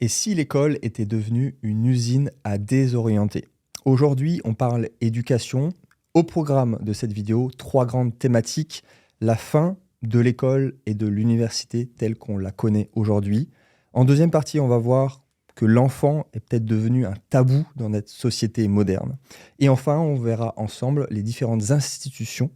Et si l'école était devenue une usine à désorienter? Aujourd'hui, on parle éducation. Au programme de cette vidéo, 3 grandes thématiques. La fin de l'école et de l'université telle qu'on la connaît aujourd'hui. En deuxième partie, on va voir que l'enfant est peut-être devenu un tabou dans notre société moderne. Et enfin, on verra ensemble les différentes institutions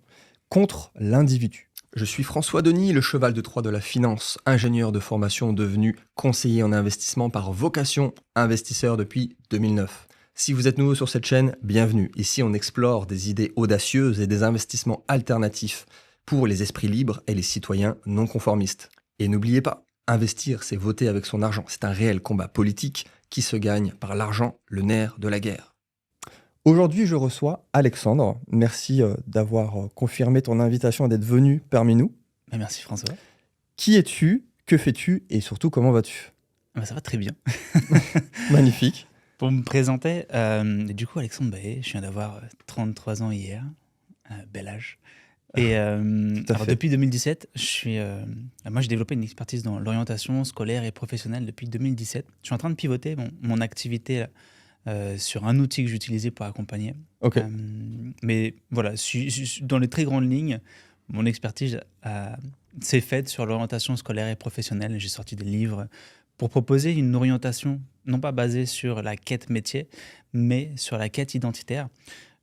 contre l'individu. Je suis François Denis, le cheval de Troie de la finance, ingénieur de formation devenu conseiller en investissement par vocation, investisseur depuis 2009. Si vous êtes nouveau sur cette chaîne, bienvenue. Ici, on explore des idées audacieuses et des investissements alternatifs pour les esprits libres et les citoyens non conformistes. Et n'oubliez pas, investir, c'est voter avec son argent. C'est un réel combat politique qui se gagne par l'argent, le nerf de la guerre. Aujourd'hui, je reçois Alexandre. Merci d'avoir confirmé ton invitation et d'être venu parmi nous. Merci François. Qui es-tu? Que fais-tu? Et surtout, comment vas-tu? Ça va très bien. Magnifique. Pour me présenter, du coup, Alexandre Baé, je viens d'avoir 33 ans hier, bel âge. Et alors, depuis 2017, moi j'ai développé une expertise dans l'orientation scolaire et professionnelle depuis 2017. Je suis en train de pivoter mon activité sur un outil que j'utilisais pour accompagner. Ok. Mais voilà, dans les très grandes lignes, mon expertise s'est faite sur l'orientation scolaire et professionnelle. J'ai sorti des livres pour proposer une orientation non pas basée sur la quête métier, mais sur la quête identitaire.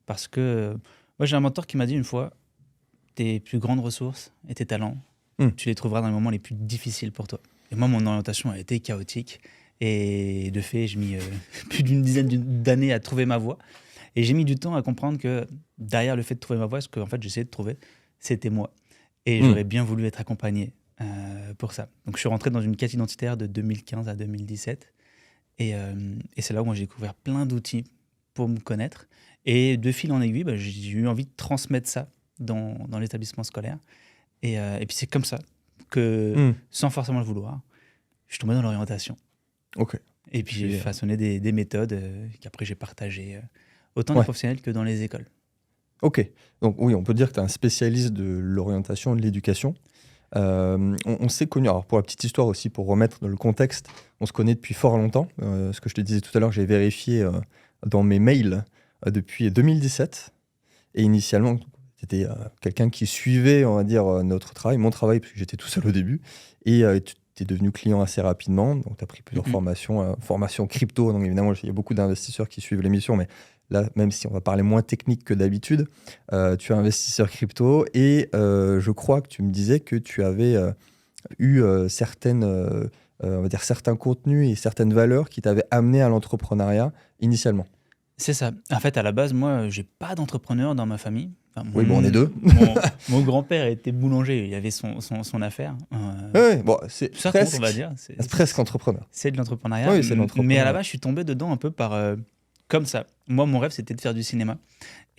Parce que moi j'ai un mentor qui m'a dit une fois, tes plus grandes ressources et tes talents, tu les trouveras dans les moments les plus difficiles pour toi. Et moi, mon orientation a été chaotique. Et de fait, j'ai mis plus d'une dizaine d'années à trouver ma voie. Et j'ai mis du temps à comprendre que derrière le fait de trouver ma voie, ce qu'en fait j'essayais de trouver, c'était moi. Et j'aurais bien voulu être accompagné pour ça. Donc je suis rentré dans une quête identitaire de 2015 à 2017. Et c'est là où moi, j'ai découvert plein d'outils pour me connaître. Et de fil en aiguille, j'ai eu envie de transmettre ça dans l'établissement scolaire. Et puis c'est comme ça que, sans forcément le vouloir, je suis tombé dans l'orientation. Ok. Et puis j'ai façonné des méthodes qu'après j'ai partagées autant dans les professionnels que dans les écoles. Ok. Donc oui, on peut dire que tu es un spécialiste de l'orientation et de l'éducation. On s'est connus, alors pour la petite histoire aussi, pour remettre dans le contexte, on se connaît depuis fort longtemps. Ce que je te disais tout à l'heure, j'ai vérifié dans mes mails depuis 2017. Et initialement, c'était quelqu'un qui suivait, on va dire, notre travail, mon travail, parce que j'étais tout seul au début. Et tu es devenu client assez rapidement. Donc, tu as pris plusieurs formations crypto. Donc, évidemment, il y a beaucoup d'investisseurs qui suivent l'émission. Mais là, même si on va parler moins technique que d'habitude, tu es investisseur crypto. Et je crois que tu me disais que tu avais eu certains contenus et certaines valeurs qui t'avaient amené à l'entrepreneuriat initialement. C'est ça. En fait, à la base, moi, j'ai pas d'entrepreneur dans ma famille. Enfin, Oui, bon, on est deux. Mon grand-père était boulanger, il avait son affaire. Ouais, bon, c'est ça presque, compte, on va dire. C'est presque entrepreneur. C'est de l'entrepreneuriat. Oui, c'est de l'entrepreneuriat. Mais à la base, je suis tombé dedans un peu par comme ça. Moi, mon rêve, c'était de faire du cinéma.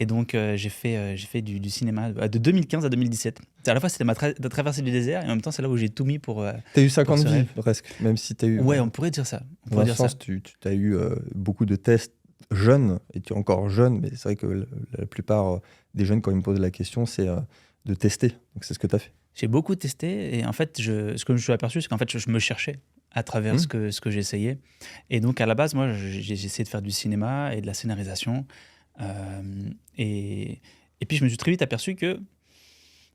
Et donc, j'ai fait du cinéma de 2015 à 2017. À la fois, c'était ma traversée du désert, et en même temps, c'est là où j'ai tout mis pour. Tu as eu 50 vies, presque, même si tu as eu. Ouais, on pourrait dire ça. Dans le sens, tu as eu beaucoup de tests jeunes, et tu es encore jeune, mais c'est vrai que la plupart des jeunes, quand ils me posent la question, c'est de tester. Donc, c'est ce que tu as fait. J'ai beaucoup testé, et en fait, ce que je me suis aperçu, c'est qu'en fait, je me cherchais à travers ce que j'essayais. Et donc, à la base, moi, j'ai essayé de faire du cinéma et de la scénarisation. Et puis, je me suis très vite aperçu que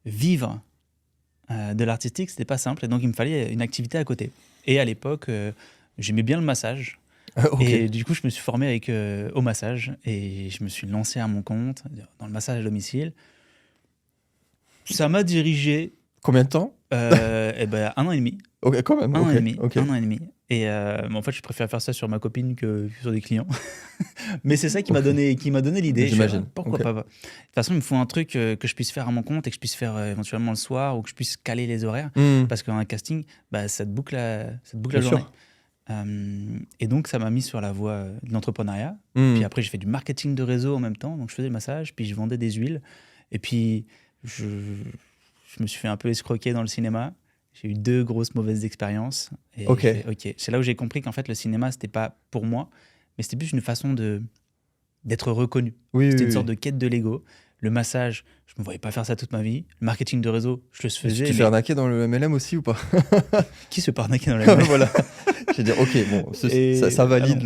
vivre de l'artistique, c'était pas simple. Et donc, il me fallait une activité à côté. Et à l'époque, j'aimais bien le massage. Okay. Et du coup, je me suis formé au massage. Et je me suis lancé à mon compte dans le massage à domicile. Ça m'a dirigé. Combien de temps? 1 an et demi. Ok, quand même. 1 an et demi. 1 an et demi. Et en fait, je préfère faire ça sur ma copine que sur des clients. Mais c'est ça qui m'a donné l'idée. J'imagine. Pourquoi pas. De toute façon, il me faut un truc que je puisse faire à mon compte et que je puisse faire éventuellement le soir ou que je puisse caler les horaires. Parce qu'un casting, ça te boucle la journée. Et donc, ça m'a mis sur la voie de l'entrepreneuriat. Puis après, j'ai fait du marketing de réseau en même temps. Donc, je faisais le massage, puis je vendais des huiles. Et puis, je me suis fait un peu escroquer dans le cinéma. J'ai eu 2 grosses mauvaises expériences. Et c'est là où j'ai compris qu'en fait, le cinéma, c'était pas pour moi, mais c'était plus une façon d'être reconnu. C'était une sorte de quête de l'ego. Le massage, je me voyais pas faire ça toute ma vie. Le marketing de réseau, je le Tu faisais. te fais arnaquer dans le MLM aussi ou pas? Qui se fait arnaquer dans la MLM? Voilà. Je vais dire, ok, bon, ça valide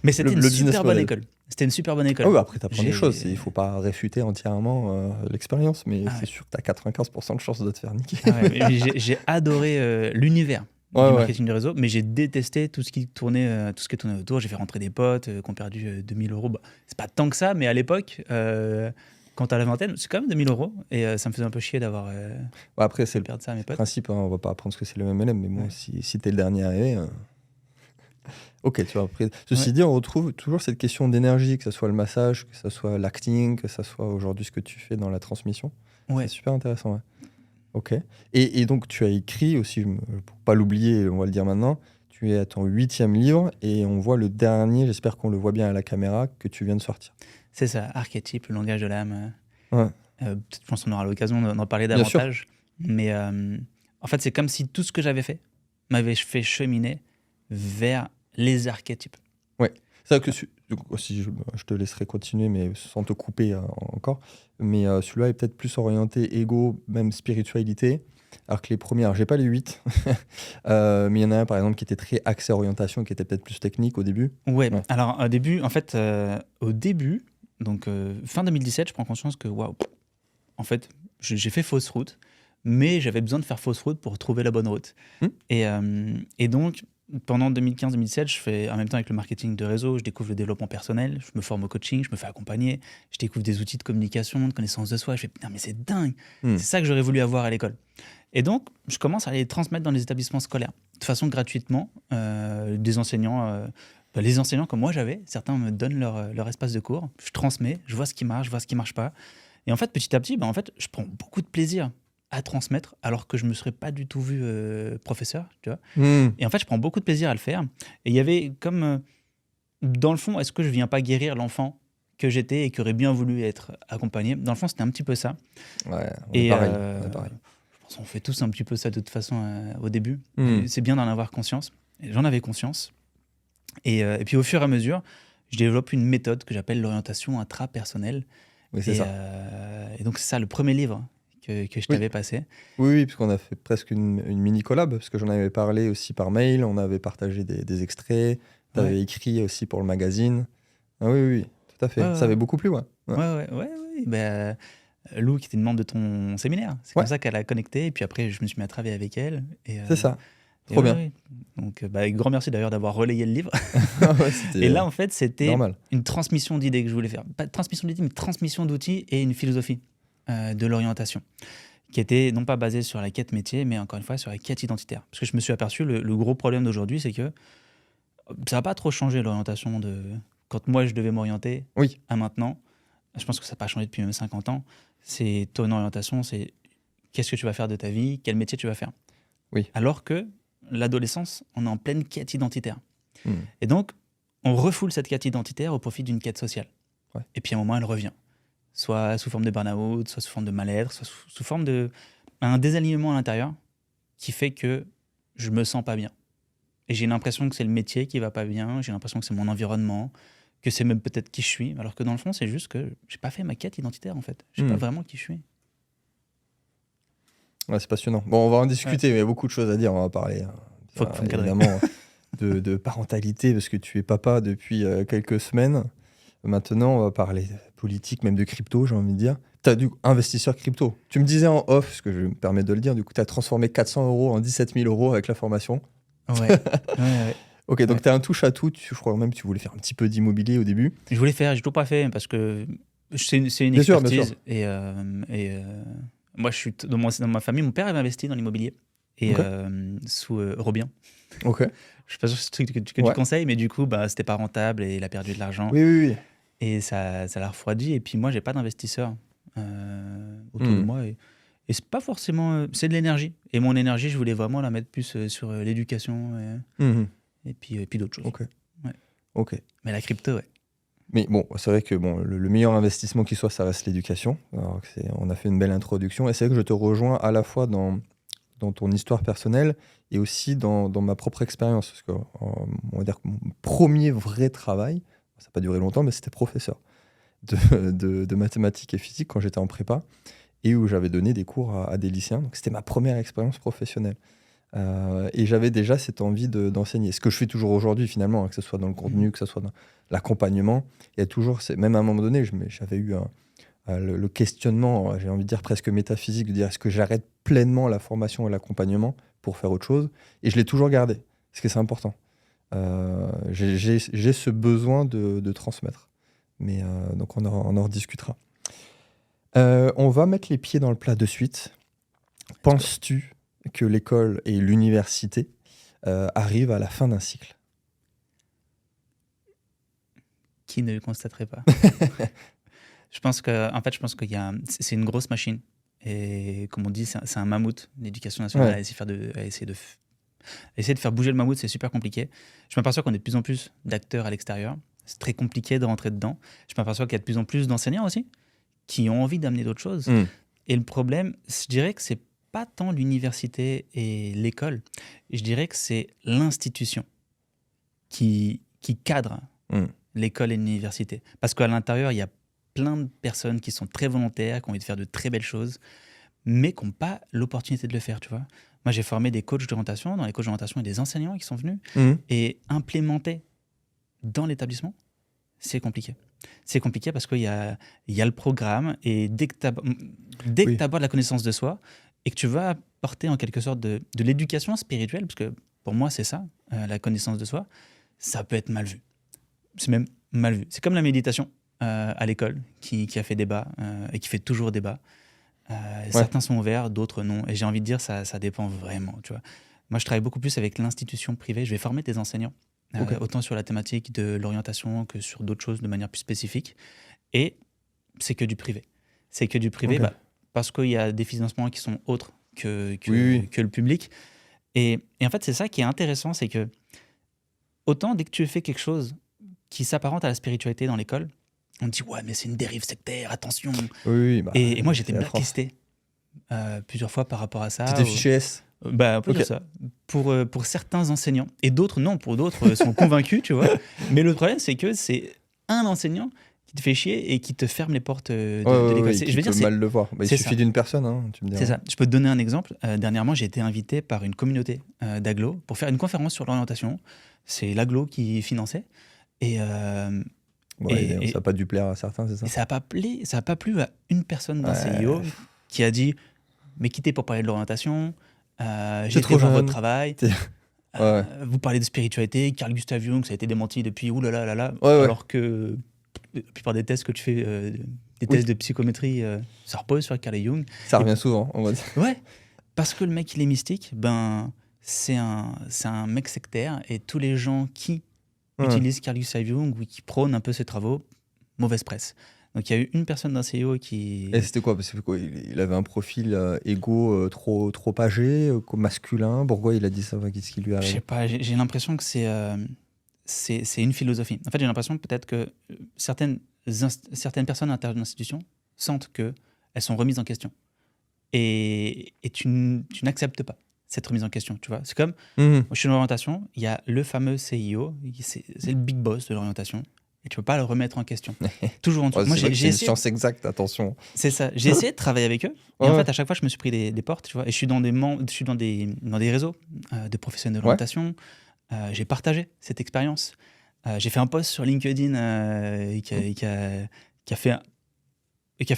Mais c'était une business super bonne model. école. C'était une super bonne école. Ah oui, après, tu apprends des J'ai- choses. Il faut pas réfuter entièrement l'expérience, mais Ah c'est ouais. sûr que tu as 95% de chances de te faire niquer. Ah ouais, mais j'ai adoré l'univers Ouais, du ouais. marketing de réseau, mais j'ai détesté tout ce qui tournait autour. J'ai fait rentrer des potes qui ont perdu 2000 euros. Bah, c'est pas tant que ça, mais à l'époque, quand t'as la vingtaine, c'est quand même 2000 euros. Et ça me faisait un peu chier d'avoir Bah, après, c'est le perdu ça à mes potes. principe. Hein, on va pas apprendre ce que c'est le MLM, mais bon, Ouais. si tu es le dernier arrivé. Ok, tu vois. Après, ceci Ouais. dit, on retrouve toujours cette question d'énergie, que ce soit le massage, que ce soit l'acting, que ce soit aujourd'hui ce que tu fais dans la transmission. Ouais. C'est super intéressant. Ouais. Ok. Et donc, tu as écrit aussi, pour pas l'oublier, on va le dire maintenant, tu es à ton 8e livre et on voit le dernier, j'espère qu'on le voit bien à la caméra, que tu viens de sortir. C'est ça, archétype, le langage de l'âme. Ouais. Peut-être, je pense qu'on aura l'occasion d'en parler Bien sûr. davantage. Mais en fait, c'est comme si tout ce que j'avais fait m'avait fait cheminer vers les archétypes. C'est vrai que du coup, si je te laisserai continuer, mais sans te couper encore. Mais celui-là est peut-être plus orienté ego, même spiritualité. Alors que les premiers, alors j'ai pas les 8, mais il y en a un par exemple qui était très axé orientation, qui était peut-être plus technique au début. Ouais, Ouais. alors au début, donc fin 2017, je prends conscience que waouh, en fait, j'ai fait fausse route, mais j'avais besoin de faire fausse route pour trouver la bonne route. Hmm. Et donc, pendant 2015-2017, je fais en même temps avec le marketing de réseau, je découvre le développement personnel, je me forme au coaching, je me fais accompagner, je découvre des outils de communication, de connaissance de soi. Je fais putain, mais c'est dingue, Hmm. c'est ça que j'aurais voulu avoir à l'école. Et donc, je commence à les transmettre dans les établissements scolaires, de façon gratuitement, des enseignants. Les enseignants comme moi j'avais, certains me donnent leur espace de cours, je transmets, je vois ce qui marche, je vois ce qui marche pas. Et en fait, petit à petit, en fait, je prends beaucoup de plaisir à transmettre, alors que je me serais pas du tout vu professeur, tu vois. Hmm. Et en fait, je prends beaucoup de plaisir à le faire. Et il y avait comme, dans le fond, est-ce que je viens pas guérir l'enfant que j'étais et qui aurait bien voulu être accompagné? Dans le fond, c'était un petit peu ça. Ouais, on Et est pareil. On est pareil. je pense qu'on fait tous un petit peu ça de toute façon au début. Hmm. Et c'est bien d'en avoir conscience. Et j'en avais conscience. Et puis au fur et à mesure, je développe une méthode que j'appelle l'orientation intrapersonnelle. Oui, c'est ça. Et donc c'est ça le premier livre que je t'avais passé. Oui, parce qu'on a fait presque une mini collab, parce que j'en avais parlé aussi par mail, on avait partagé des extraits, tu avais Ouais. écrit aussi pour le magazine. Ah oui, oui, tout à fait. Ouais, Ça ouais. avait beaucoup plu, ouais. Ouais. Ben, Lou, qui était une membre de ton séminaire, c'est Ouais. comme ça qu'elle a connecté. Et puis après, je me suis mis à travailler avec elle. Et, C'est ça. et Trop bien. ouais. Donc, grand merci d'ailleurs d'avoir relayé le livre. Ouais, c'était Et là, en fait, c'était normal. une transmission d'idées que je voulais faire. Pas de transmission d'idées, mais transmission d'outils et une philosophie de l'orientation, qui était non pas basée sur la quête métier, mais encore une fois sur la quête identitaire. Parce que je me suis aperçu, le gros problème d'aujourd'hui, c'est que ça n'a pas trop changé l'orientation de quand moi je devais m'orienter Oui. à maintenant. Je pense que ça n'a pas changé depuis même 50 ans. C'est ton orientation, c'est qu'est-ce que tu vas faire de ta vie, quel métier tu vas faire. Oui. Alors que l'adolescence, on est en pleine quête identitaire. Hmm. Et donc, on refoule cette quête identitaire au profit d'une quête sociale. Ouais. Et puis à un moment, elle revient. Soit sous forme de burn-out, soit sous forme de mal-être, soit sous forme d'un désalignement à l'intérieur qui fait que je me sens pas bien. Et j'ai l'impression que c'est le métier qui va pas bien, j'ai l'impression que c'est mon environnement, que c'est même peut-être qui je suis, alors que dans le fond, c'est juste que j'ai pas fait ma quête identitaire en fait. Je sais pas vraiment qui je suis. Ouais, c'est passionnant. Bon, on va en discuter, mais il y a beaucoup de choses à dire. On va parler Faut me cadrer. évidemment de parentalité, parce que tu es papa depuis quelques semaines. Maintenant, on va parler de politique, même de crypto, j'ai envie de dire. Tu as du investisseur crypto. Tu me disais en off, parce que je me permets de le dire, du coup, tu as transformé 400 euros en 17 000 euros avec la formation. Ouais. Ok, donc tu as un touche-à-tout. Je crois même que tu voulais faire un petit peu d'immobilier au début. Je voulais faire, j'ai toujours pas fait parce que c'est une Bien sûr, expertise. bien Et moi, je suis dans ma famille, mon père avait investi dans l'immobilier et Ok. sous Robien. Ok. Je sais pas si c'est un truc que tu Ouais. conseilles, mais du coup, c'était pas rentable et il a perdu de l'argent. Oui. Et ça l'a refroidi. Et puis moi, j'ai pas d'investisseur autour de moi. Et c'est pas forcément. C'est de l'énergie. Et mon énergie, je voulais vraiment la mettre plus sur l'éducation et puis d'autres choses. Ok. Ouais. Ok. Mais la crypto, ouais. Mais bon, c'est vrai que bon, le meilleur investissement qui soit, ça reste l'éducation. Alors que on a fait une belle introduction. Et c'est vrai que je te rejoins à la fois dans ton histoire personnelle et aussi dans ma propre expérience. Parce que, on va dire que mon premier vrai travail, ça n'a pas duré longtemps, mais c'était professeur. de mathématiques et physique quand j'étais en prépa et où j'avais donné des cours à des lycéens. Donc, c'était ma première expérience professionnelle. Et j'avais déjà cette envie d'enseigner. Ce que je fais toujours aujourd'hui, finalement, hein, que ce soit dans le contenu, que ce soit dans l'accompagnement. Il y a toujours, même à un moment donné, j'avais eu le questionnement, j'ai envie de dire presque métaphysique, de dire est-ce que j'arrête pleinement la formation et l'accompagnement pour faire autre chose? Et je l'ai toujours gardé, parce que c'est important. J'ai ce besoin de transmettre. Mais donc on en rediscutera. On va mettre les pieds dans le plat de suite. Penses-tu que l'école et l'université arrivent à la fin d'un cycle? Qui ne le constaterait pas? Je pense qu'il y a, c'est une grosse machine. Et comme on dit, c'est un mammouth. L'éducation nationale, Ouais. à essayer de faire bouger le mammouth, c'est super compliqué. Je m'aperçois qu'on est de plus en plus d'acteurs à l'extérieur. C'est très compliqué de rentrer dedans. Je m'aperçois qu'il y a de plus en plus d'enseignants aussi qui ont envie d'amener d'autres choses. Mm. Et le problème, je dirais que c'est pas tant l'université et l'école. Je dirais que c'est l'institution qui cadre Mm. l'école et l'université. Parce qu'à l'intérieur, il y a plein de personnes qui sont très volontaires, qui ont envie de faire de très belles choses, mais qui n'ont pas l'opportunité de le faire, tu vois. Moi, j'ai formé des coachs d'orientation. Dans les coachs d'orientation, il y a des enseignants qui sont venus. Mm. Et implémenter dans l'établissement, c'est compliqué. C'est compliqué parce qu'il y a le programme, et dès que Oui. tu abordes la connaissance de soi et que tu vas apporter en quelque sorte de l'éducation spirituelle, parce que pour moi, c'est ça, la connaissance de soi, ça peut être mal vu. C'est même mal vu. C'est comme la méditation à l'école qui a fait débat et qui fait toujours débat. Certains sont ouverts, d'autres non. Et j'ai envie de dire, ça dépend vraiment. Tu vois. Moi, je travaille beaucoup plus avec l'institution privée. Je vais former des enseignants, autant sur la thématique de l'orientation que sur d'autres choses de manière plus spécifique. Et c'est que du privé. C'est que du privé parce qu'il y a des financements qui sont autres que le public. Et en fait, c'est ça qui est intéressant, c'est que autant dès que tu fais quelque chose qui s'apparente à la spiritualité dans l'école, on dit ouais, mais c'est une dérive sectaire, attention. Et moi, j'étais blacklisté plusieurs fois par rapport à ça. T'étais fiché S? On peut dire ça. Pour certains enseignants. Et d'autres, non. Pour d'autres, sont convaincus, tu vois. Mais le problème, c'est que c'est un enseignant qui te fait chier et qui te ferme les portes de l'école. Je veux dire, mal le voir. Il suffit d'une personne, hein, tu me diras. C'est ça. Je peux te donner un exemple. Dernièrement, j'ai été invité par une communauté d'agglos pour faire une conférence sur l'orientation. C'est l'agglo qui finançait. Et ça n'a pas dû plaire à certains, c'est ça? Et ça n'a pas plu à une personne d'un CIO qui a dit mais quittez pour parler de l'orientation, j'ai été voir votre travail, vous parlez de spiritualité, Carl Gustav Jung, ça a été démenti depuis alors que la plupart des tests que tu fais, des tests de psychométrie, ça repose sur Carl Jung. Ça revient souvent, on va dire. Ouais, parce que le mec il est mystique, c'est un mec sectaire, et tous les gens qui utilisent Carl Gustav Jung ou qui prônent un peu ses travaux, mauvaise presse. Donc il y a eu une personne d'un CEO qui... Et c'était quoi? Parce qu'il avait un profil égo trop âgé, masculin. Pourquoi il a dit ça? Qu'est-ce qui lui arrive? Je sais pas, j'ai l'impression que c'est une philosophie. En fait, j'ai l'impression peut-être que certaines personnes à l'intérieur de l'institution sentent qu'elles sont remises en question. Et tu n'acceptes pas cette remise en question, tu vois. C'est comme, moi, je suis dans l'orientation, il y a le fameux CIO, c'est le big boss de l'orientation, et tu peux pas le remettre en question. Toujours en dessous. Moi, c'est une science exacte, attention. C'est ça. J'ai essayé de travailler avec eux, et en fait, à chaque fois, je me suis pris des portes, tu vois. Et je suis dans des réseaux de professionnels de l'orientation. J'ai partagé cette expérience. J'ai fait un post sur LinkedIn qui a fait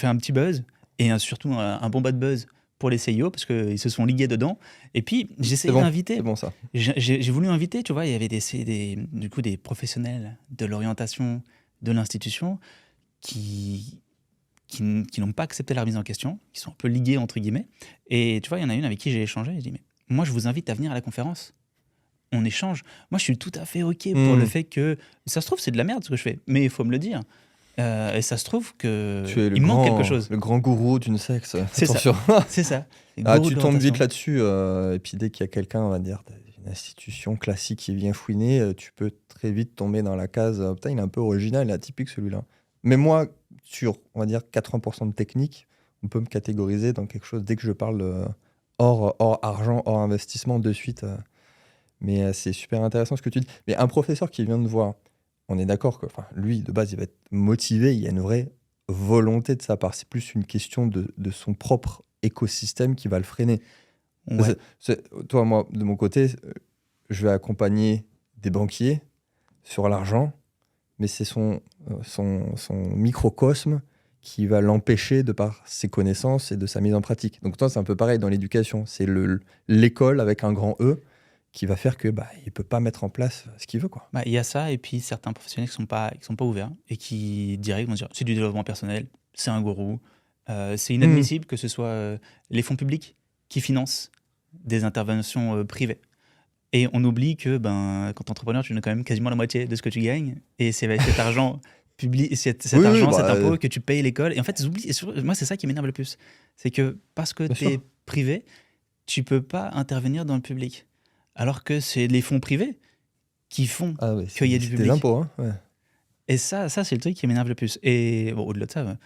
un petit buzz, et surtout un bon bad buzz pour les CIO, parce qu'ils se sont ligués dedans. Et puis, j'ai essayé d'inviter. C'est bon, ça. J'ai voulu inviter, tu vois, il y avait des professionnels de l'orientation de l'institution qui n'ont pas accepté la remise en question, qui sont un peu ligués, entre guillemets. Et tu vois, il y en a une avec qui j'ai échangé. Je dis, mais moi, je vous invite à venir à la conférence. On échange. Moi, je suis tout à fait OK pour le fait que... Ça se trouve, c'est de la merde ce que je fais, mais il faut me le dire. Et ça se trouve qu'il manque quelque chose. Le grand gourou d'une secte. C'est attention. ça. C'est ça. Tu tombes vite là-dessus. Et puis dès qu'il y a quelqu'un, on va dire, d'une institution classique qui vient fouiner, tu peux très vite tomber dans la case. Putain, il est un peu original, il est atypique celui-là. Mais moi, sur, on va dire, 80% de technique, on peut me catégoriser dans quelque chose. Dès que je parle hors argent, hors investissement, de suite. Mais c'est super intéressant ce que tu dis. Mais un professeur qui vient de voir, on est d'accord que lui, de base, il va être motivé, il y a une vraie volonté de sa part. C'est plus une question de son propre écosystème qui va le freiner. Ouais. Toi, moi, de mon côté, je vais accompagner des banquiers sur l'argent, mais c'est son microcosme qui va l'empêcher de par ses connaissances et de sa mise en pratique. Donc toi, c'est un peu pareil dans l'éducation. C'est l'école avec un grand E qui va faire que il peut pas mettre en place ce qu'il veut, quoi. Il y a ça, et puis certains professionnels qui sont pas ouverts et qui direct vont dire c'est du développement personnel, c'est un gourou. C'est inadmissible que ce soit les fonds publics qui financent des interventions privées. Et on oublie que quand tu es entrepreneur, tu donnes quand même quasiment la moitié de ce que tu gagnes. Et c'est avec cet argent public, cet argent, cet impôt que tu payes l'école. Et en fait, ils oublient. Moi, c'est ça qui m'énerve le plus. C'est que parce que tu es privé, tu peux pas intervenir dans le public. Alors que c'est les fonds privés qui font qu'il y ait du public. Des impôts, hein. Ouais. Et ça c'est le truc qui m'énerve le plus. Et au-delà de ça,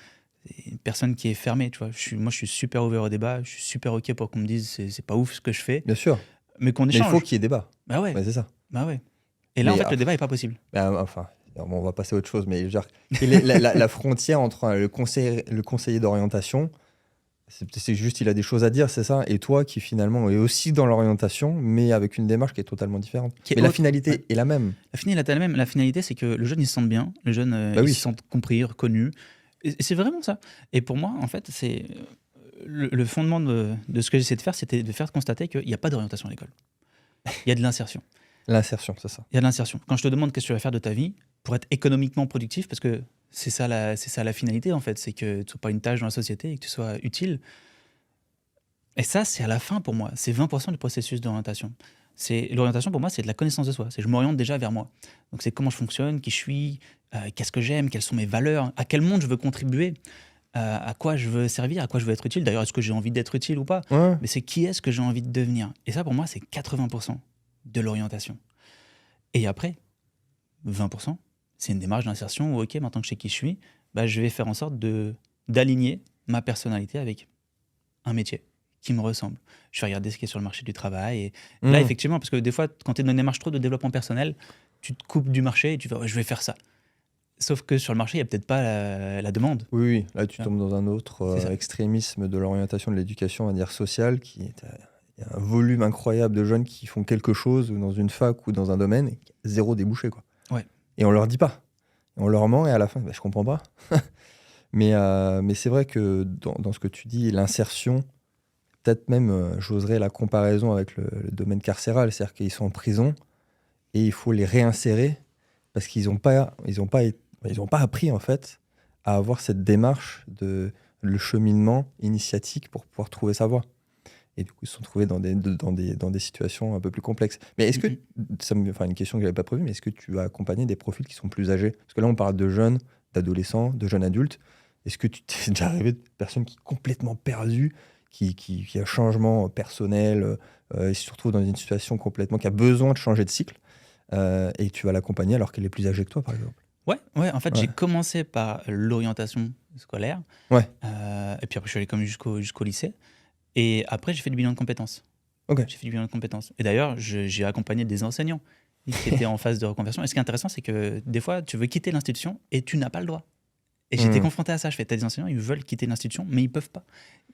c'est une personne qui est fermée, tu vois. Moi, je suis super ouvert au débat. Je suis super OK pour qu'on me dise c'est pas ouf ce que je fais. Bien sûr. Mais qu'on Mais échange. il faut qu'il y ait débat. Bah ouais. C'est ça. Bah ouais. Et là, en fait, le débat est pas possible. Enfin, on va passer à autre chose, mais je veux dire, quelle est la frontière entre le conseiller d'orientation, c'est juste il a des choses à dire, c'est ça, et toi qui finalement est aussi dans l'orientation, mais avec une démarche qui est totalement différente. Mais la finalité est la même. La finalité, c'est que le jeune, il se sente bien, le jeune, il se sente compris, reconnu. Et c'est vraiment ça. Et pour moi, en fait, c'est le fondement de ce que j'essaie de faire, c'était de faire constater qu'il n'y a pas d'orientation à l'école. Il y a de l'insertion. L'insertion, c'est ça. Il y a de l'insertion. Quand je te demande qu'est-ce que tu vas faire de ta vie pour être économiquement productif, parce que c'est ça la finalité, en fait, c'est que tu ne sois pas une tâche dans la société et que tu sois utile. Et ça, c'est à la fin pour moi. C'est 20% du processus d'orientation. L'orientation, pour moi, c'est de la connaissance de soi. Je m'oriente déjà vers moi. Donc, c'est comment je fonctionne, qui je suis, qu'est-ce que j'aime, quelles sont mes valeurs, à quel monde je veux contribuer, à quoi je veux servir, à quoi je veux être utile. D'ailleurs, est-ce que j'ai envie d'être utile ou pas ? Mais c'est qui est-ce que j'ai envie de devenir. Et ça, pour moi, c'est 80% de l'orientation. Et après, 20%, c'est une démarche d'insertion où, OK, maintenant que je sais qui je suis, je vais faire en sorte d'aligner ma personnalité avec un métier qui me ressemble. Je vais regarder ce qui est sur le marché du travail. Et là, effectivement, parce que des fois, quand tu es dans une démarche trop de développement personnel, tu te coupes du marché et tu vas, je vais faire ça. Sauf que sur le marché, il n'y a peut-être pas la demande. Oui, là, tu tombes dans un autre extrémisme de l'orientation de l'éducation, on va dire sociale, qui est il y a un volume incroyable de jeunes qui font quelque chose dans une fac ou dans un domaine, et zéro débouché, quoi. Ouais. Et on leur dit pas. On leur ment et à la fin, je comprends pas. mais c'est vrai que dans ce que tu dis, l'insertion, peut-être même, j'oserais la comparaison avec le domaine carcéral, c'est-à-dire qu'ils sont en prison et il faut les réinsérer parce qu'ils n'ont pas appris en fait à avoir cette démarche le cheminement initiatique pour pouvoir trouver sa voie. Et du coup, ils se sont trouvés dans des situations un peu plus complexes. Mais est-ce que, une question que je n'avais pas prévue, mais est-ce que tu as accompagné des profils qui sont plus âgés ? Parce que là, on parle de jeunes, d'adolescents, de jeunes adultes. Est-ce que tu t'es déjà arrivé de personnes qui sont complètement perdues, qui a un changement personnel, et se retrouve dans une situation complètement, qui a besoin de changer de cycle, et tu vas l'accompagner alors qu'elle est plus âgée que toi, par exemple ? Ouais, en fait, j'ai commencé par l'orientation scolaire. Ouais. Et puis après, je suis allé comme jusqu'au lycée. Et après, j'ai fait du bilan de compétences. Ok. J'ai fait du bilan de compétences. Et d'ailleurs, j'ai accompagné des enseignants qui étaient en phase de reconversion. Et ce qui est intéressant, c'est que des fois, tu veux quitter l'institution et tu n'as pas le droit. Et j'étais confronté à ça. Je fais, t'as des enseignants, ils veulent quitter l'institution, mais ils peuvent pas.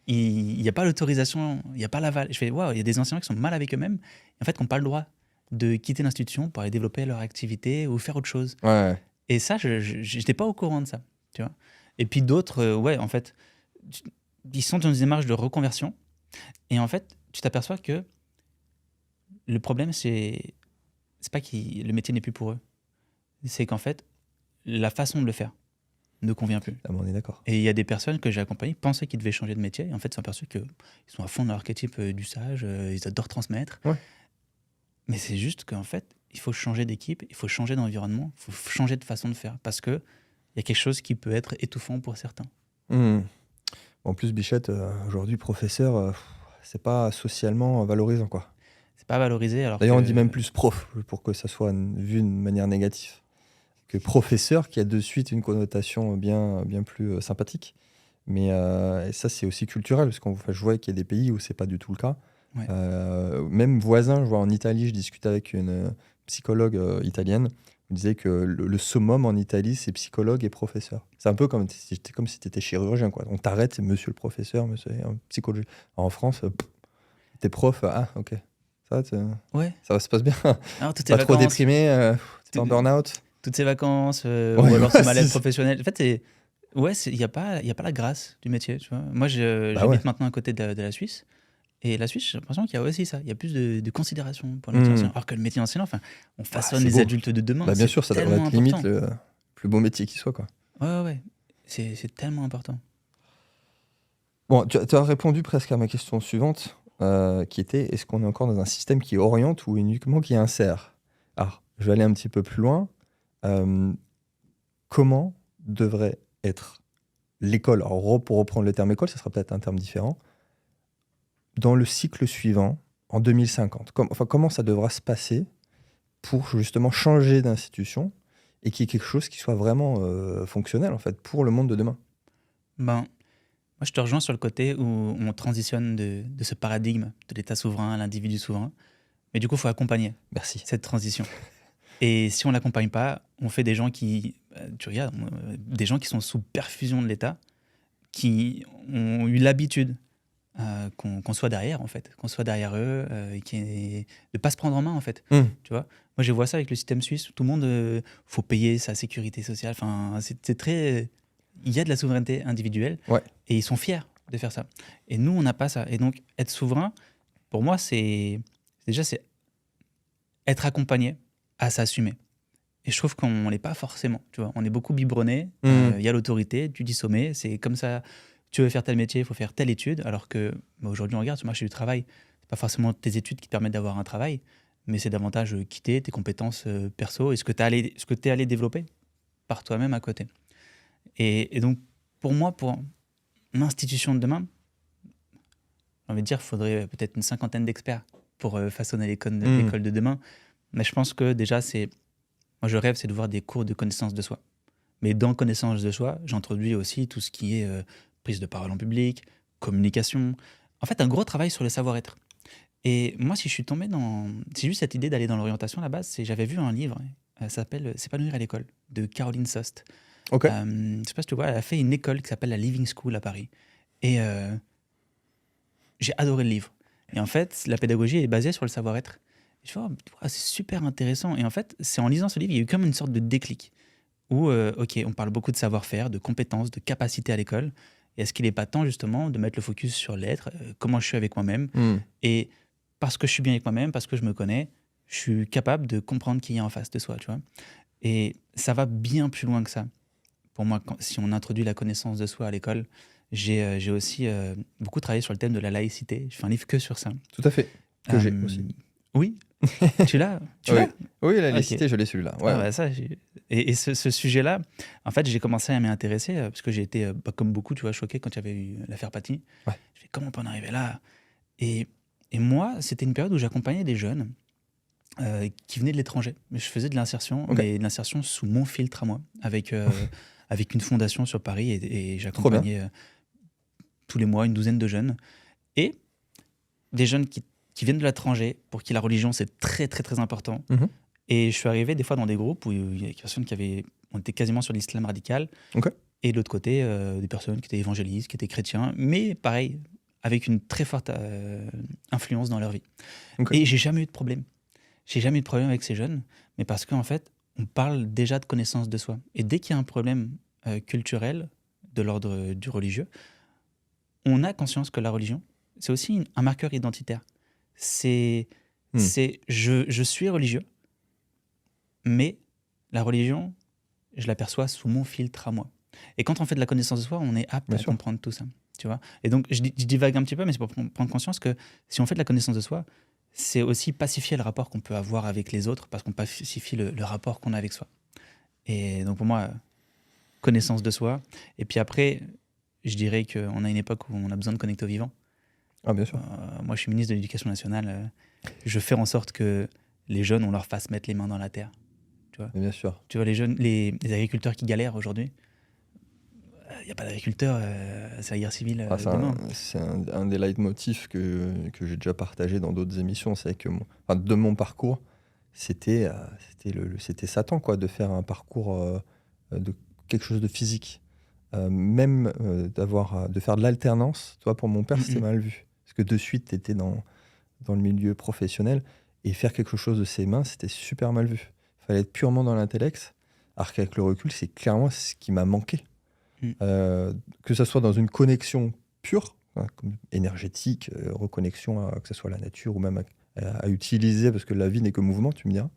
Il n'y a pas l'autorisation, il n'y a pas l'aval. Je fais, waouh, il y a des enseignants qui sont mal avec eux-mêmes, en fait, qui n'ont pas le droit de quitter l'institution pour aller développer leur activité ou faire autre chose. Ouais. Et ça, je n'étais pas au courant de ça, tu vois. Et puis d'autres, en fait, ils sont dans une démarche de reconversion. Et en fait, tu t'aperçois que le problème, c'est pas que le métier n'est plus pour eux. C'est qu'en fait, la façon de le faire ne convient plus. Ah, on est d'accord. Et il y a des personnes que j'ai accompagnées qui pensaient qu'ils devaient changer de métier. Et en fait, ils sont aperçus qu'ils sont à fond dans l'archétype du sage, ils adorent transmettre. Ouais. Mais c'est juste qu'en fait, il faut changer d'équipe, il faut changer d'environnement, il faut changer de façon de faire. Parce qu'il y a quelque chose qui peut être étouffant pour certains. En plus, Bichette, aujourd'hui, professeur, c'est pas socialement valorisant, quoi. C'est pas valorisé. D'ailleurs, on dit même plus prof, pour que ça soit vu d'une manière négative. Que professeur, qui a de suite une connotation bien plus sympathique. Mais ça, c'est aussi culturel, parce que je vois qu'il y a des pays où c'est pas du tout le cas. Ouais. Même voisin, je vois en Italie, je discute avec une psychologue italienne. On disait que le summum en Italie, c'est psychologue et professeur. C'est un peu comme si tu étais chirurgien, quoi. On t'arrête, c'est monsieur le professeur, monsieur psychologie. En France, t'es prof, ah, ok. Ouais. Ça se passe bien. Alors, toutes ces Pas trop vacances, déprimé, t'es en tout- burn-out. toutes ces vacances, Ouais, ou alors ce mal-être c'est- professionnel. En fait, il n'y a pas la grâce du métier, tu vois. Moi, Bah j'habite ouais. maintenant à côté de la Suisse. Et la Suisse, j'ai l'impression qu'il y a aussi ça. Il y a plus de considération pour le métier Hmm. enseignant. Alors que le métier enseignant, enfin, on Ah, façonne c'est les beau. adultes de demain. Bah bien C'est sûr, ça devrait tellement être limite important. le plus beau métier qui soit, quoi. Ouais, ouais, ouais. C'est tellement important. Bon, tu as répondu presque à ma question suivante, qui était est-ce qu'on est encore dans un système qui oriente ou uniquement qui insère? Alors, je vais aller un petit peu plus loin. Euh, Comment devrait être l'école? Alors, pour reprendre le terme école, ça sera peut-être un terme différent. Dans le cycle suivant, en 2050, comment ça devra se passer pour justement changer d'institution et qu'il y ait quelque chose qui soit vraiment fonctionnel en fait pour le monde de demain? Ben, moi, je te rejoins sur le côté où on transitionne de ce paradigme de l'État souverain à l'individu souverain. Mais du coup, il faut accompagner Merci. cette transition. Et si on ne l'accompagne pas, on fait des gens tu regardes, des gens qui sont sous perfusion de l'État, qui ont eu l'habitude qu'on soit derrière, en fait, qu'on soit derrière eux, de ne pas se prendre en main, en fait. Tu vois, moi, je vois ça avec le système suisse. Tout le monde, faut payer sa sécurité sociale. Enfin, c'est très... Il y a de la souveraineté individuelle Ouais. et ils sont fiers de faire ça. Et nous, on n'a pas ça. Et donc, être souverain, pour moi, c'est être accompagné à s'assumer. Et je trouve qu'on l'est pas forcément. Tu vois, on est beaucoup biberonné. Il y a l'autorité, tu dis sommet, c'est comme ça. Tu veux faire tel métier, il faut faire telle étude. Alors que aujourd'hui, on regarde sur le marché du travail, c'est pas forcément tes études qui te permettent d'avoir un travail, mais c'est davantage quitter tes compétences perso et ce que tu es allé développer par toi-même à côté. Et donc, pour moi, pour l'institution de demain, j'ai envie de dire, il faudrait peut-être une cinquantaine d'experts pour façonner l'école de demain. Mais je pense que déjà, moi, je rêve, c'est de voir des cours de connaissance de soi. Mais dans connaissance de soi, j'introduis aussi tout ce qui est prise de parole en public, communication. En fait, un gros travail sur le savoir-être. Et moi, si je suis tombé dans... C'est juste cette idée d'aller dans l'orientation à la base, j'avais vu un livre, ça s'appelle « S'épanouir à l'école » de Caroline Sost. Ok. Je sais pas si tu vois, elle a fait une école qui s'appelle la Living School à Paris. Et j'ai adoré le livre. Et en fait, la pédagogie est basée sur le savoir-être. Et je vois, c'est super intéressant. Et en fait, c'est en lisant ce livre, il y a eu comme une sorte de déclic. Où, ok, on parle beaucoup de savoir-faire, de compétences, de capacités à l'école. Et est-ce qu'il n'est pas temps, justement, de mettre le focus sur l'être, comment je suis avec moi-même. Et parce que je suis bien avec moi-même, parce que je me connais, je suis capable de comprendre qui est en face de soi, tu vois. Et ça va bien plus loin que ça. Pour moi, si on introduit la connaissance de soi à l'école, j'ai aussi beaucoup travaillé sur le thème de la laïcité. Je fais un livre que sur ça. Tout à fait. Que j'ai aussi. Oui. Tu l'as Oui. l'as Oui, la laïcité, je l'ai celui-là. Ouais. Ah bah ça, et ce sujet-là, en fait, j'ai commencé à m'y intéresser parce que j'ai été, comme beaucoup, tu vois, choqué quand il y avait eu l'affaire Paty. Ouais. Je fais, comment on peut en arriver là? Et moi, c'était une période où j'accompagnais des jeunes qui venaient de l'étranger. Mais je faisais de l'insertion, Ok. mais de l'insertion sous mon filtre à moi, avec une fondation sur Paris, et j'accompagnais tous les mois une douzaine de jeunes. Et des jeunes qui viennent de l'étranger, pour qui la religion, c'est très, très, très important. Et je suis arrivé des fois dans des groupes où il y a des personnes on était quasiment sur l'islam radical. Ok. Et de l'autre côté, des personnes qui étaient évangélistes, qui étaient chrétiens, mais pareil, avec une très forte influence dans leur vie. Ok. Et j'ai jamais eu de problème. J'ai jamais eu de problème avec ces jeunes, mais parce qu'en fait, on parle déjà de connaissance de soi. Et dès qu'il y a un problème culturel de l'ordre du religieux, on a conscience que la religion, c'est aussi un marqueur identitaire. C'est je suis religieux, mais la religion, je l'aperçois sous mon filtre à moi. Et quand on fait de la connaissance de soi, on est apte à comprendre tout ça. Tu vois. Et donc, je divague un petit peu, mais c'est pour prendre conscience que si on fait de la connaissance de soi, c'est aussi pacifier le rapport qu'on peut avoir avec les autres, parce qu'on pacifie le rapport qu'on a avec soi. Et donc, pour moi, connaissance de soi. Et puis après, je dirais qu'on a une époque où on a besoin de connecter au vivant. Ah, bien sûr. Moi, je suis ministre de l'Éducation nationale. Je fais en sorte que les jeunes, on leur fasse mettre les mains dans la terre. Tu vois. Bien sûr. Tu vois, les jeunes, les agriculteurs qui galèrent aujourd'hui, il n'y a pas d'agriculteurs, c'est la guerre civile demain. C'est un des leitmotifs que j'ai déjà partagé dans d'autres émissions. C'est que de mon parcours, c'était Satan, quoi, de faire un parcours de quelque chose de physique. Même de faire de l'alternance, toi, pour mon père, c'était Mm, mal vu. Parce que de suite, tu étais dans le milieu professionnel et faire quelque chose de ses mains, c'était super mal vu. Il fallait être purement dans l'intellect, alors qu'avec le recul, c'est clairement ce qui m'a manqué. mm. Que ce soit dans une connexion pure, hein, comme énergétique, reconnexion que ce soit à la nature ou même à utiliser, parce que la vie n'est que mouvement, tu me diras.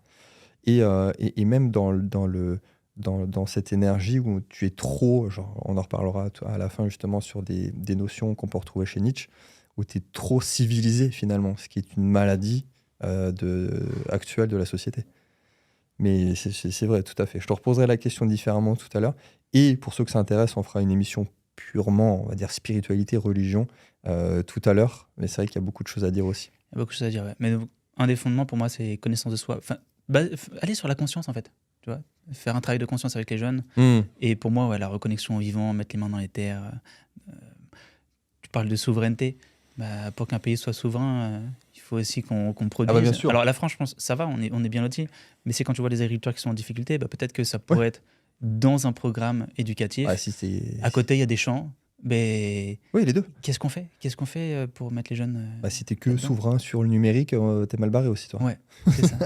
Et même dans cette énergie où tu es trop, genre, on en reparlera à la fin justement sur des notions qu'on peut retrouver chez Nietzsche, où tu es trop civilisé finalement, ce qui est une maladie actuelle de la société. Mais c'est vrai, tout à fait. Je te reposerai la question différemment tout à l'heure. Et pour ceux que ça intéresse, on fera une émission purement, on va dire, spiritualité, religion, tout à l'heure. Mais c'est vrai qu'il y a beaucoup de choses à dire aussi. Il y a beaucoup de choses à dire, ouais. Mais donc, un des fondements pour moi, c'est connaissance de soi. Enfin, aller sur la conscience, en fait. Tu vois, faire un travail de conscience avec les jeunes. Et pour moi, ouais, la reconnexion au vivant, mettre les mains dans les terres. Tu parles de souveraineté. Bah, pour qu'un pays soit souverain, il faut aussi qu'on produise. Ah bah bien sûr. Alors la France, je pense, ça va, on est bien lotis. Mais c'est quand tu vois les agriculteurs qui sont en difficulté, bah, peut-être que ça pourrait être dans un programme éducatif. Ah, si à côté, il y a des champs. Mais oui, les deux. qu'est-ce qu'on fait pour mettre les jeunes Bah, si t'es que là-dedans souverain sur le numérique, t'es mal barré aussi, toi. Ouais, c'est ça.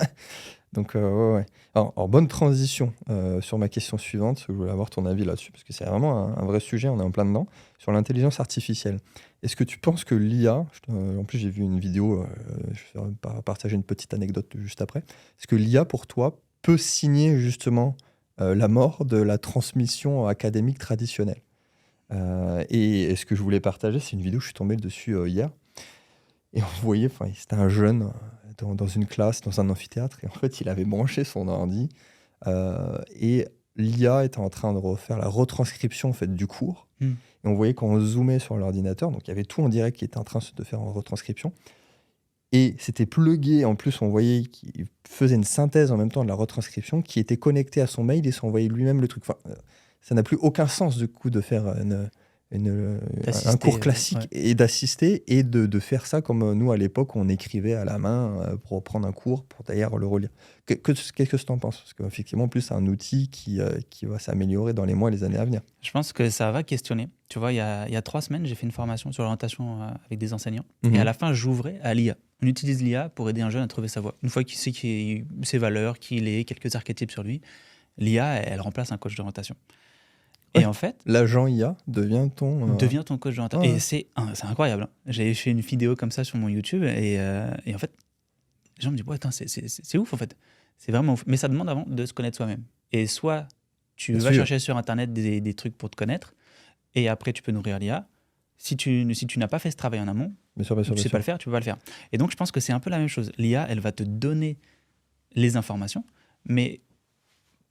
Donc, ouais. Alors, bonne transition sur ma question suivante. Je voulais avoir ton avis là-dessus, parce que c'est vraiment un vrai sujet, on est en plein dedans, sur l'intelligence artificielle. Est-ce que tu penses que l'IA, en plus j'ai vu une vidéo, je vais partager une petite anecdote juste après, est-ce que l'IA, pour toi, peut signer justement la mort de la transmission académique traditionnelle? Et ce que je voulais partager, c'est une vidéo, je suis tombé dessus hier, et on voyait, c'était un jeune dans une classe, dans un amphithéâtre, et en fait, il avait branché son ordi, et l'IA était en train de refaire la retranscription en fait, du cours. Et on voyait quand on zoomait sur l'ordinateur, donc il y avait tout en direct qui était en train de faire en retranscription. Et c'était plugué, en plus, on voyait qu'il faisait une synthèse en même temps de la retranscription qui était connectée à son mail et s'envoyait lui-même le truc. Enfin, ça n'a plus aucun sens, du coup, de faire un cours classique et d'assister et de faire ça comme nous, à l'époque, on écrivait à la main pour prendre un cours, pour d'ailleurs le relire. Qu'est-ce que tu en penses? Parce qu'effectivement, en plus, c'est un outil qui va s'améliorer dans les mois et les années à venir. Je pense que ça va questionner. Tu vois, il y a 3 semaines, j'ai fait une formation sur l'orientation avec des enseignants. Et à la fin, j'ouvrais à l'IA. On utilise l'IA pour aider un jeune à trouver sa voie. Une fois qu'il sait ses valeurs, qui il est, quelques archétypes sur lui, l'IA, elle remplace un coach d'orientation. Et en fait, l'agent IA devient ton coach d'orientation. Et c'est incroyable. J'ai fait une vidéo comme ça sur mon YouTube et en fait, les gens me disent ouais, c'est ouf en fait. C'est vraiment ouf. Mais ça demande avant de se connaître soi-même. Et soit tu vas chercher sur Internet des trucs pour te connaître et après tu peux nourrir l'IA. Si tu n'as pas fait ce travail en amont, tu ne sais pas le faire, tu ne peux pas le faire. Et donc je pense que c'est un peu la même chose. L'IA, elle va te donner les informations, mais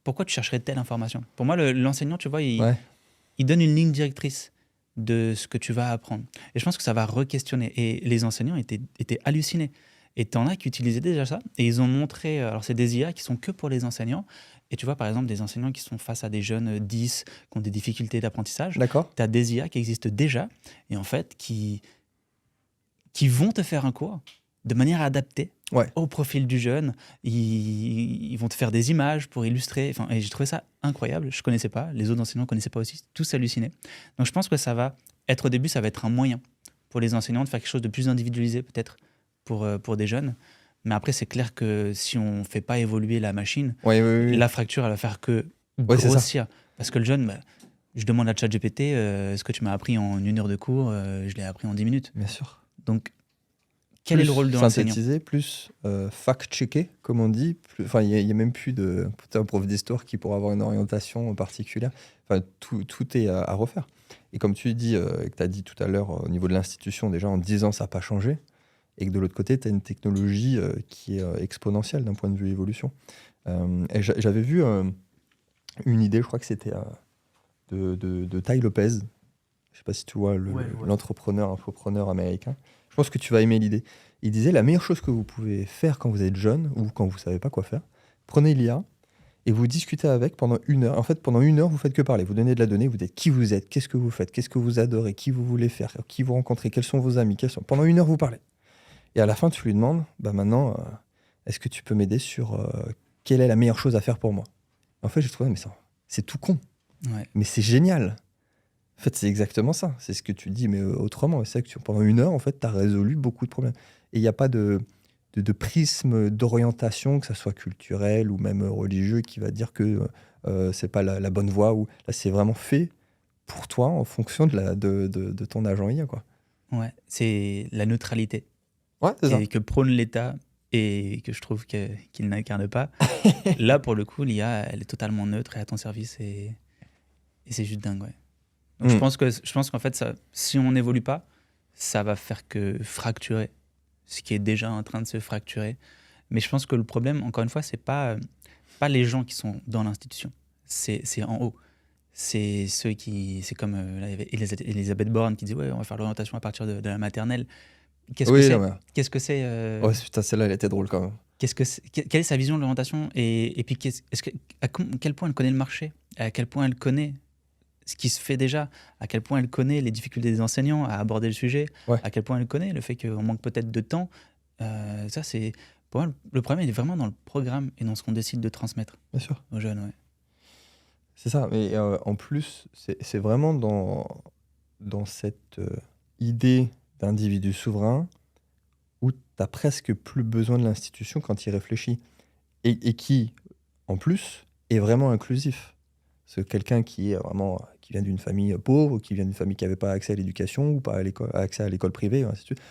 pourquoi tu chercherais telle information? Pour moi, l'enseignant, tu vois, il donne une ligne directrice de ce que tu vas apprendre. Et je pense que ça va re-questionner. Et les enseignants étaient hallucinés. Et t'en as qui utilisaient déjà ça. Et ils ont montré... Alors, c'est des IA qui sont que pour les enseignants. Et tu vois, par exemple, des enseignants qui sont face à des jeunes 10 qui ont des difficultés d'apprentissage. D'accord. Tu as des IA qui existent déjà et en fait, qui vont te faire un cours de manière adaptée au profil du jeune. Ils vont te faire des images pour illustrer. Enfin, et j'ai trouvé ça incroyable. Je ne connaissais pas. Les autres enseignants ne connaissaient pas aussi. Tous hallucinaient. Donc, je pense que ça va être, au début, ça va être un moyen pour les enseignants de faire quelque chose de plus individualisé, peut-être, pour des jeunes. Mais après, c'est clair que si on ne fait pas évoluer la machine, la fracture, elle va faire que grossir. Parce que le jeune, je demande à ChatGPT, ce que tu m'as appris en 1 heure de cours, je l'ai appris en 10 minutes. Bien sûr. Donc, quel est le rôle de l'enseignant? Synthétiser, plus fact-checker, comme on dit. Il n'y a même plus un prof d'histoire qui pourra avoir une orientation particulière. Tout est à refaire. Et comme tu dis, que tu as dit tout à l'heure, au niveau de l'institution, déjà en 10 ans, ça n'a pas changé. Et que de l'autre côté, tu as une technologie qui est exponentielle d'un point de vue évolution. Et j'avais vu une idée, je crois que c'était de Tai Lopez. Je ne sais pas si tu vois l'entrepreneur américain. Je pense que tu vas aimer l'idée. Il disait, la meilleure chose que vous pouvez faire quand vous êtes jeune ou quand vous ne savez pas quoi faire, prenez l'IA et vous discutez avec pendant 1 heure. En fait, pendant 1 heure, vous faites que parler. Vous donnez de la donnée, vous dites qui vous êtes, qu'est-ce que vous faites, qu'est-ce que vous adorez, qui vous voulez faire, qui vous rencontrez, quels sont vos amis. Pendant 1 heure, vous parlez. Et à la fin, tu lui demandes, maintenant, est-ce que tu peux m'aider sur quelle est la meilleure chose à faire pour moi? En fait, j'ai trouvé, mais ça, c'est tout con, Ouais. mais c'est génial. En fait, c'est exactement ça. C'est ce que tu dis, mais autrement. C'est vrai que pendant 1 heure, en fait, tu as résolu beaucoup de problèmes. Et il n'y a pas de prisme d'orientation, que ça soit culturel ou même religieux, qui va dire que c'est pas la bonne voie. Ou là, c'est vraiment fait pour toi en fonction de ton agent IA, quoi. Ouais, c'est la neutralité Ouais, c'est ça. et que prône l'État et que je trouve qu'il n'incarne pas. Là, pour le coup, l'IA, elle est totalement neutre et à ton service et c'est juste dingue, ouais. Donc Mm. je pense qu'en fait, ça, si on n'évolue pas, ça va faire que fracturer, ce qui est déjà en train de se fracturer. Mais je pense que le problème, encore une fois, c'est pas les gens qui sont dans l'institution, c'est en haut. C'est ceux qui, c'est comme là, il y avait Elisabeth Borne qui dit ouais, on va faire l'orientation à partir de la maternelle. Qu'est-ce que Oui, non, c'est? mais... Qu'est-ce que c'est Ouais, putain, celle-là, elle était drôle quand même. quelle est sa vision de l'orientation et puis à quel point elle connaît le marché, à quel point elle connaît ce qui se fait déjà, à quel point elle connaît les difficultés des enseignants à aborder le sujet, Ouais. à quel point elle connaît le fait qu'on manque peut-être de temps. Ça, c'est pour moi le problème, il est vraiment dans le programme et dans ce qu'on décide de transmettre Bien sûr. aux jeunes. Ouais. C'est ça. Mais en plus, c'est vraiment dans cette idée d'individu souverain où tu n'as presque plus besoin de l'institution quand il réfléchit. Et qui, en plus, est vraiment inclusif. C'est quelqu'un qui est vraiment qui vient d'une famille pauvre, qui vient d'une famille qui n'avait pas accès à l'éducation ou pas accès à l'école privée, et ainsi de suite.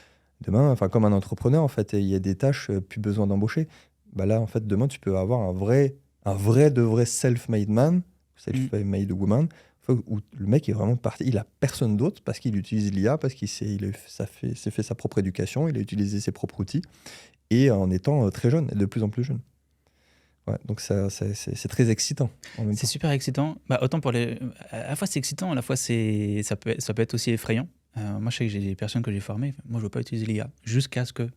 Demain, enfin comme un entrepreneur, en fait, il y a des tâches, plus besoin d'embaucher. Bah là, en fait, demain, tu peux avoir un vrai de vrai self-made man, self-made woman, où le mec est vraiment parti, il a personne d'autre parce qu'il utilise l'IA, parce qu'il s'est fait sa propre éducation, il a utilisé ses propres outils, et en étant très jeune, et de plus en plus jeune. Ouais, donc c'est très excitant en même C'est temps. super excitant. Bah, autant pour les, à la fois c'est excitant, à la fois ça peut être aussi effrayant. Moi, je sais que j'ai des personnes que j'ai formées. Moi, je ne veux pas utiliser l'IA jusqu'à ce que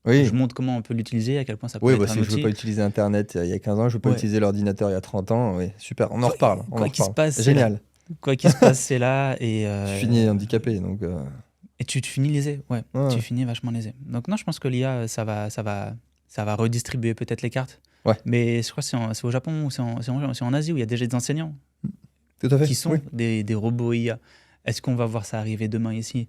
Oui, je montre comment on peut l'utiliser, à quel point ça peut oui, être bah, un si je veux outil. pas utiliser Internet il y a 15 ans, je veux pas Ouais. utiliser l'ordinateur il y a 30 ans, oui, super, on en reparle, on en Quoi qu'il se reparle. passe, c'est là. Génial, Quoi qu'il se passe, c'est là et tu finis handicapé, donc tu finis lésé. Ouais, ouais, tu finis vachement lésé. Donc non, je pense que l'IA, ça va redistribuer peut-être les cartes. ouais, Mais je crois que c'est au Japon ou c'est en Asie où il y a déjà des enseignants tout à fait, qui sont oui. des robots IA. Est-ce qu'on va voir ça arriver demain ici?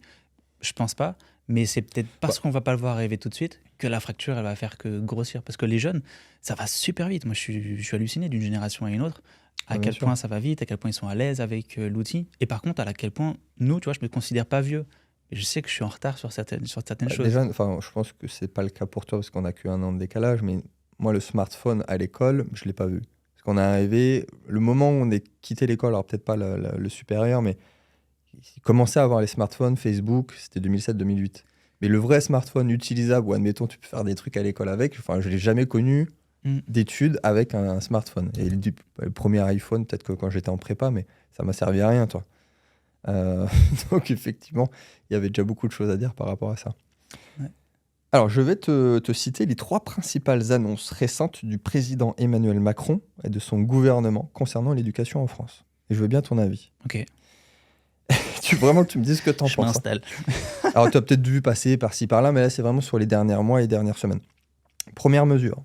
Je pense pas, mais c'est peut-être parce qu'on va pas le voir arriver tout de suite que la fracture, elle va faire que grossir. Parce que les jeunes, ça va super vite. Moi, je suis halluciné d'une génération à une autre, à Ah, bien quel sûr. point ça va vite, à quel point ils sont à l'aise avec l'outil. Et par contre, à quel point, nous, tu vois, je me considère pas vieux. Et je sais que je suis en retard sur certaines choses. Déjà, enfin, je pense que c'est pas le cas pour toi parce qu'on a qu'un an de décalage, mais moi, le smartphone à l'école, je l'ai pas vu. Parce qu'on est arrivé, le moment où on est quitté l'école, alors peut-être pas le supérieur, mais il commençait à avoir les smartphones, Facebook, c'était 2007-2008. Mais le vrai smartphone utilisable, où admettons, tu peux faire des trucs à l'école avec, enfin, je l'ai jamais connu Mm. d'études avec un smartphone. Et le premier iPhone, peut-être que quand j'étais en prépa, mais ça m'a servi à rien, toi. Euh, donc effectivement, il y avait déjà beaucoup de choses à dire par rapport à ça. Ouais. Alors, je vais te citer les 3 principales annonces récentes du président Emmanuel Macron et de son gouvernement concernant l'éducation en France. Et je veux bien ton avis. Ok, Vraiment que tu me dises ce que tu en je penses. Hein. m'installe. Alors, tu as peut-être vu passer par-ci par-là, mais là, c'est vraiment sur les derniers mois et dernières semaines. Première mesure,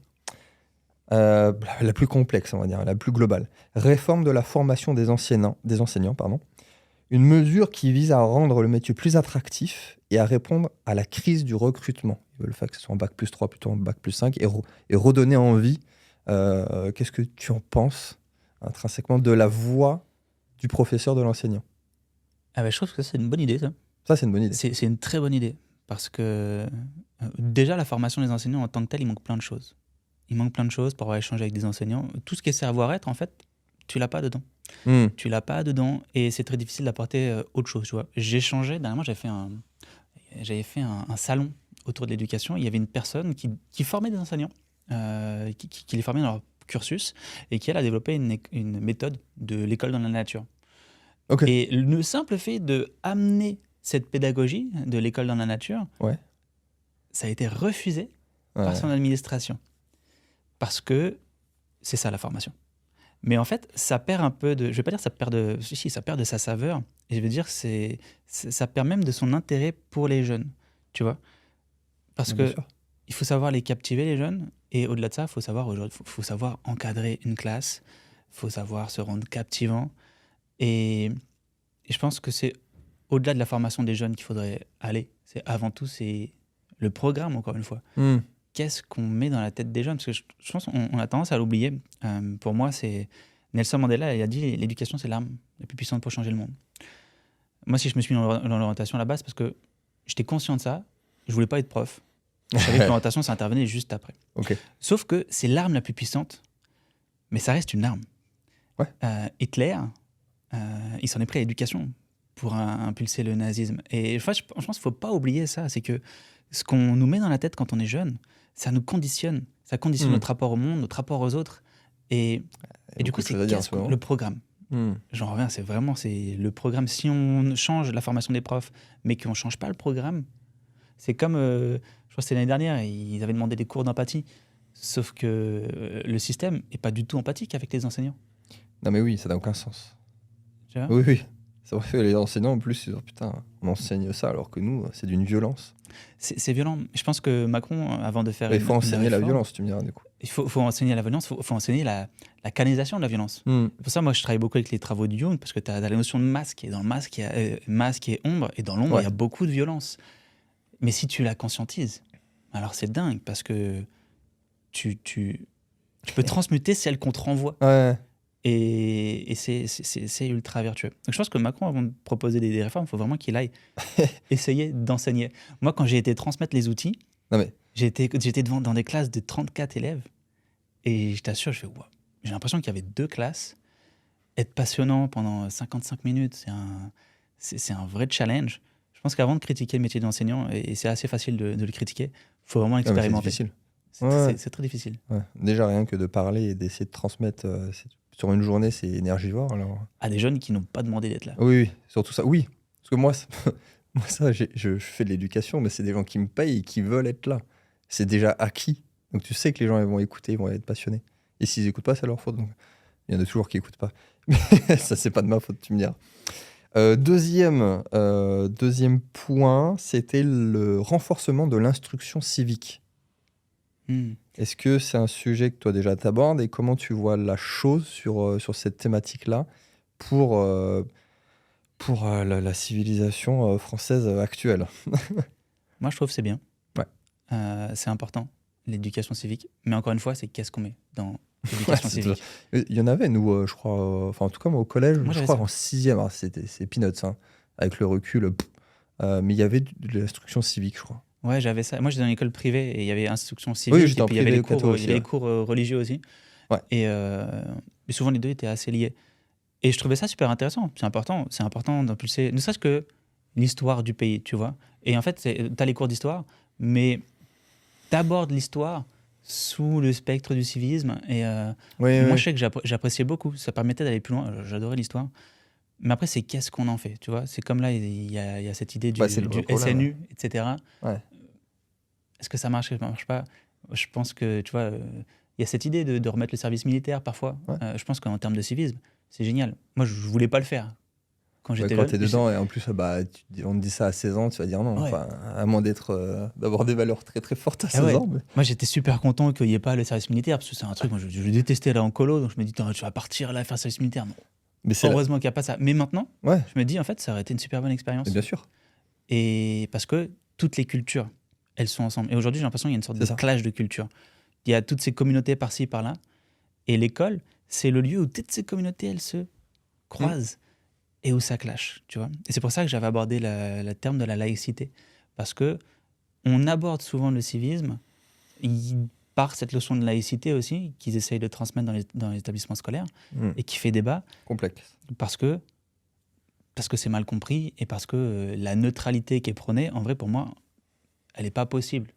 la plus complexe, on va dire, la plus globale. Réforme de la formation des enseignants, pardon. Une mesure qui vise à rendre le métier plus attractif et à répondre à la crise du recrutement. Ils veulent faire que ce soit en bac+3 plutôt en bac+5 et redonner envie. Qu'est-ce que tu en penses intrinsèquement de la voix du professeur, de l'enseignant? Ah bah, je trouve que c'est une bonne idée, ça. Ça, c'est une bonne idée. C'est une très bonne idée. Parce que déjà, la formation des enseignants en tant que telle, il manque plein de choses. Il manque plein de choses pour avoir échangé avec des enseignants. Tout ce qui est savoir-être, en fait, tu l'as pas dedans. Hmm. Tu l'as pas dedans et c'est très difficile d'apporter autre chose, tu vois. J'ai changé, dernièrement, j'avais fait un salon autour de l'éducation. Il y avait une personne qui formait des enseignants, qui les formait dans leur cursus et qui, elle, a développé une méthode de l'école dans la nature. Ok. Et le simple fait de amener cette pédagogie de l'école dans la nature, Ouais. ça a été refusé Ouais. par son administration. Parce que c'est ça la formation. Mais en fait, ça perd un peu de... Je vais pas dire ça perd de... Si, ça perd de sa saveur. Et je veux dire, ça perd même de son intérêt pour les jeunes. Tu vois? Parce Bien que sûr. il faut savoir les captiver, les jeunes. Et au-delà de ça, faut savoir encadrer une classe, faut savoir se rendre captivant. Et je pense que c'est au-delà de la formation des jeunes qu'il faudrait aller. C'est avant tout, c'est le programme, encore une fois. Hmm. Qu'est-ce qu'on met dans la tête des jeunes? Parce que je pense qu'on a tendance à l'oublier. Pour moi, c'est Nelson Mandela, il a dit l'éducation, c'est l'arme la plus puissante pour changer le monde. Moi, si je me suis mis dans l'orientation à la base, c'est parce que j'étais conscient de ça. Je voulais pas être prof. Je savais que l'orientation, ça intervenait juste après. Ok. Sauf que c'est l'arme la plus puissante, mais ça reste une arme. Ouais. Hitler, il s'en est pris à l'éducation pour impulser le nazisme. Et je pense qu'il ne faut pas oublier ça. C'est que ce qu'on nous met dans la tête quand on est jeune, ça nous conditionne. Ça conditionne notre rapport au monde, notre rapport aux autres. Et du coup, c'est le programme. J'en reviens, c'est le programme. Si on change la formation des profs, mais qu'on ne change pas le programme, c'est comme, je crois que c'était l'année dernière, ils avaient demandé des cours d'empathie. Sauf que le système n'est pas du tout empathique avec les enseignants. Non mais oui, ça n'a aucun sens. Tu vois ? Oui, oui. C'est vrai que les enseignants, en plus, ils disent, putain, on enseigne ça, alors que nous, c'est d'une violence. C'est violent. Je pense que Macron, avant de faire il faut enseigner la violence, tu me diras, du coup. Il faut enseigner la violence, il faut enseigner la canalisation de la violence. C'est pour ça, moi, je travaille beaucoup avec les travaux de Jung, parce que tu as la notion de masque, et dans le masque, il y a masque et ombre, et dans l'ombre, il y a beaucoup de violence. Mais si tu la conscientises, alors c'est dingue, parce que tu peux transmuter celle qu'on te renvoie. Ouais. Et c'est ultra vertueux. Donc je pense que Macron, avant de proposer des réformes, il faut vraiment qu'il aille essayer d'enseigner. Moi, quand j'ai été transmettre les outils, j'étais dans des classes de 34 élèves, et je t'assure, j'ai l'impression qu'il y avait 2 classes. Être passionnant pendant 55 minutes, c'est un vrai challenge. Je pense qu'avant de critiquer le métier d'enseignant, et c'est assez facile de le critiquer, il faut vraiment expérimenter. C'est difficile. C'est très difficile. Ouais. Déjà, rien que de parler et d'essayer de transmettre sur une journée, c'est énergivore. Alors... À des jeunes qui n'ont pas demandé d'être là. Oui, surtout ça. Oui, parce que moi je fais de l'éducation, mais c'est des gens qui me payent et qui veulent être là. C'est déjà acquis. Donc tu sais que les gens ils vont écouter, ils vont être passionnés. Et s'ils n'écoutent pas, c'est leur faute. Donc il y en a toujours qui n'écoutent pas. Mais ça, c'est pas de ma faute, tu me diras. Deuxième point, c'était le renforcement de l'instruction civique. Est-ce que c'est un sujet que toi déjà t'abordes et comment tu vois la chose sur cette thématique-là pour la civilisation française actuelle? Moi, je trouve que c'est bien. Ouais. C'est important, l'éducation civique. Mais encore une fois, c'est qu'est-ce qu'on met dans l'éducation civique. Il y en avait, nous, je crois, enfin en tout cas moi au collège, moi, je crois en 6e, c'est peanuts, hein, avec le recul, mais il y avait de l'instruction civique, je crois. Ouais, j'avais ça. Moi, j'étais dans une école privée et il y avait instruction civique, et puis il y avait les cours religieux aussi. Ouais. Et souvent, les deux étaient assez liés. Et je trouvais ça super intéressant. C'est important d'impulser, ne serait-ce que l'histoire du pays, tu vois. Et en fait, tu as les cours d'histoire, mais tu abordes l'histoire sous le spectre du civisme. Et moi, je sais que j'appréciais beaucoup. Ça permettait d'aller plus loin. J'adorais l'histoire. Mais après, c'est qu'est-ce qu'on en fait, tu vois. C'est comme là, il y a cette idée du SNU, etc. Ouais. Est-ce que ça marche, ça ne marche pas? Je pense que, tu vois, il y a cette idée de remettre le service militaire parfois. Ouais. Je pense qu'en termes de civisme, c'est génial. Moi, je ne voulais pas le faire quand j'étais jeune. Quand tu es dedans, et en plus, on te dit ça à 16 ans, tu vas dire non. Ouais. Enfin, à moins d'avoir des valeurs très très fortes à 16 ans. Mais... Moi, j'étais super content qu'il n'y ait pas le service militaire, parce que c'est un truc, moi, je détestais là en colo, donc je me dis, tu vas partir là faire le service militaire. Non. Mais heureusement qu'il n'y a pas ça. Mais maintenant, je me dis, en fait, ça aurait été une super bonne expérience. Bien sûr. Et parce que toutes les cultures, elles sont ensemble. Et aujourd'hui, j'ai l'impression qu'il y a une sorte de clash de cultures. Il y a toutes ces communautés par-ci, par-là. Et l'école, c'est le lieu où toutes ces communautés, elles se croisent et où ça clash, tu vois. Et c'est pour ça que j'avais abordé le terme de la laïcité. Parce que on aborde souvent le civisme par cette notion de laïcité aussi, qu'ils essayent de transmettre dans les établissements scolaires et qui fait débat. Complexe. Parce que c'est mal compris et parce que la neutralité qui est prônée, en vrai, pour moi, elle n'est pas possible.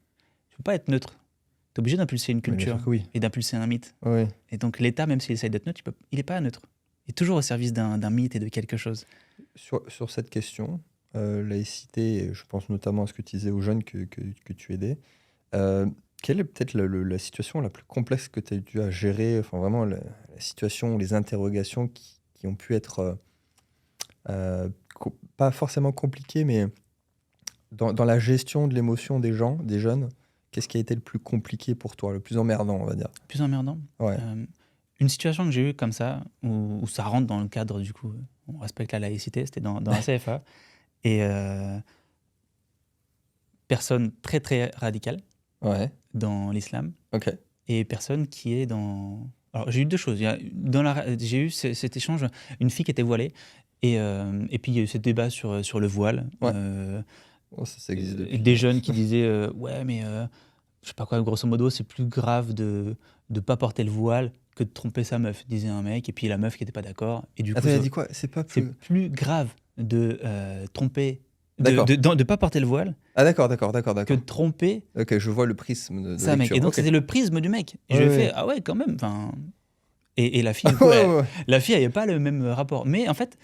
Tu ne peux pas être neutre. Tu es obligé d'impulser une culture et d'impulser un mythe. Oui. Et donc l'État, même s'il essaie d'être neutre, il n'est pas neutre. Il est toujours au service d'un mythe et de quelque chose. Sur cette question, laïcité, je pense notamment à ce que tu disais aux jeunes que tu aidais, quelle est peut-être la situation la plus complexe que tu as dû à gérer, enfin vraiment la situation, les interrogations qui ont pu être pas forcément compliquées, mais dans la gestion de l'émotion des gens, des jeunes, Qu'est-ce qui a été le plus compliqué pour toi, le plus emmerdant, on va dire? Plus emmerdant. Ouais. Une situation que j'ai eue comme ça, où ça rentre dans le cadre, du coup, on respecte la laïcité, c'était dans la CFA. Et personne très très radicale Ouais. dans l'islam, Ok. et personne qui est dans... Alors j'ai eu deux choses. J'ai eu cet échange, une fille qui était voilée, et puis il y a eu ce débat sur le voile. Ouais. Oh, ça existe depuis. Des jeunes qui disaient ouais, mais je sais pas quoi, grosso modo, c'est plus grave de pas porter le voile que de tromper sa meuf, disait un mec, et puis la meuf qui était pas d'accord. Et du coup, Attends, il a dit quoi? C'est pas c'est plus. plus grave de tromper, D'accord. de pas porter le voile Ah, d'accord. que de tromper Ok, je vois le prisme de ça, mec. lecture. Et donc Ok. c'était le prisme du mec. Et Ouais, je lui ai ouais. fait ah ouais, quand même. Enfin, et la fille, du coup, Ouais, ouais, ouais. la fille avait pas le même rapport. Mais en fait,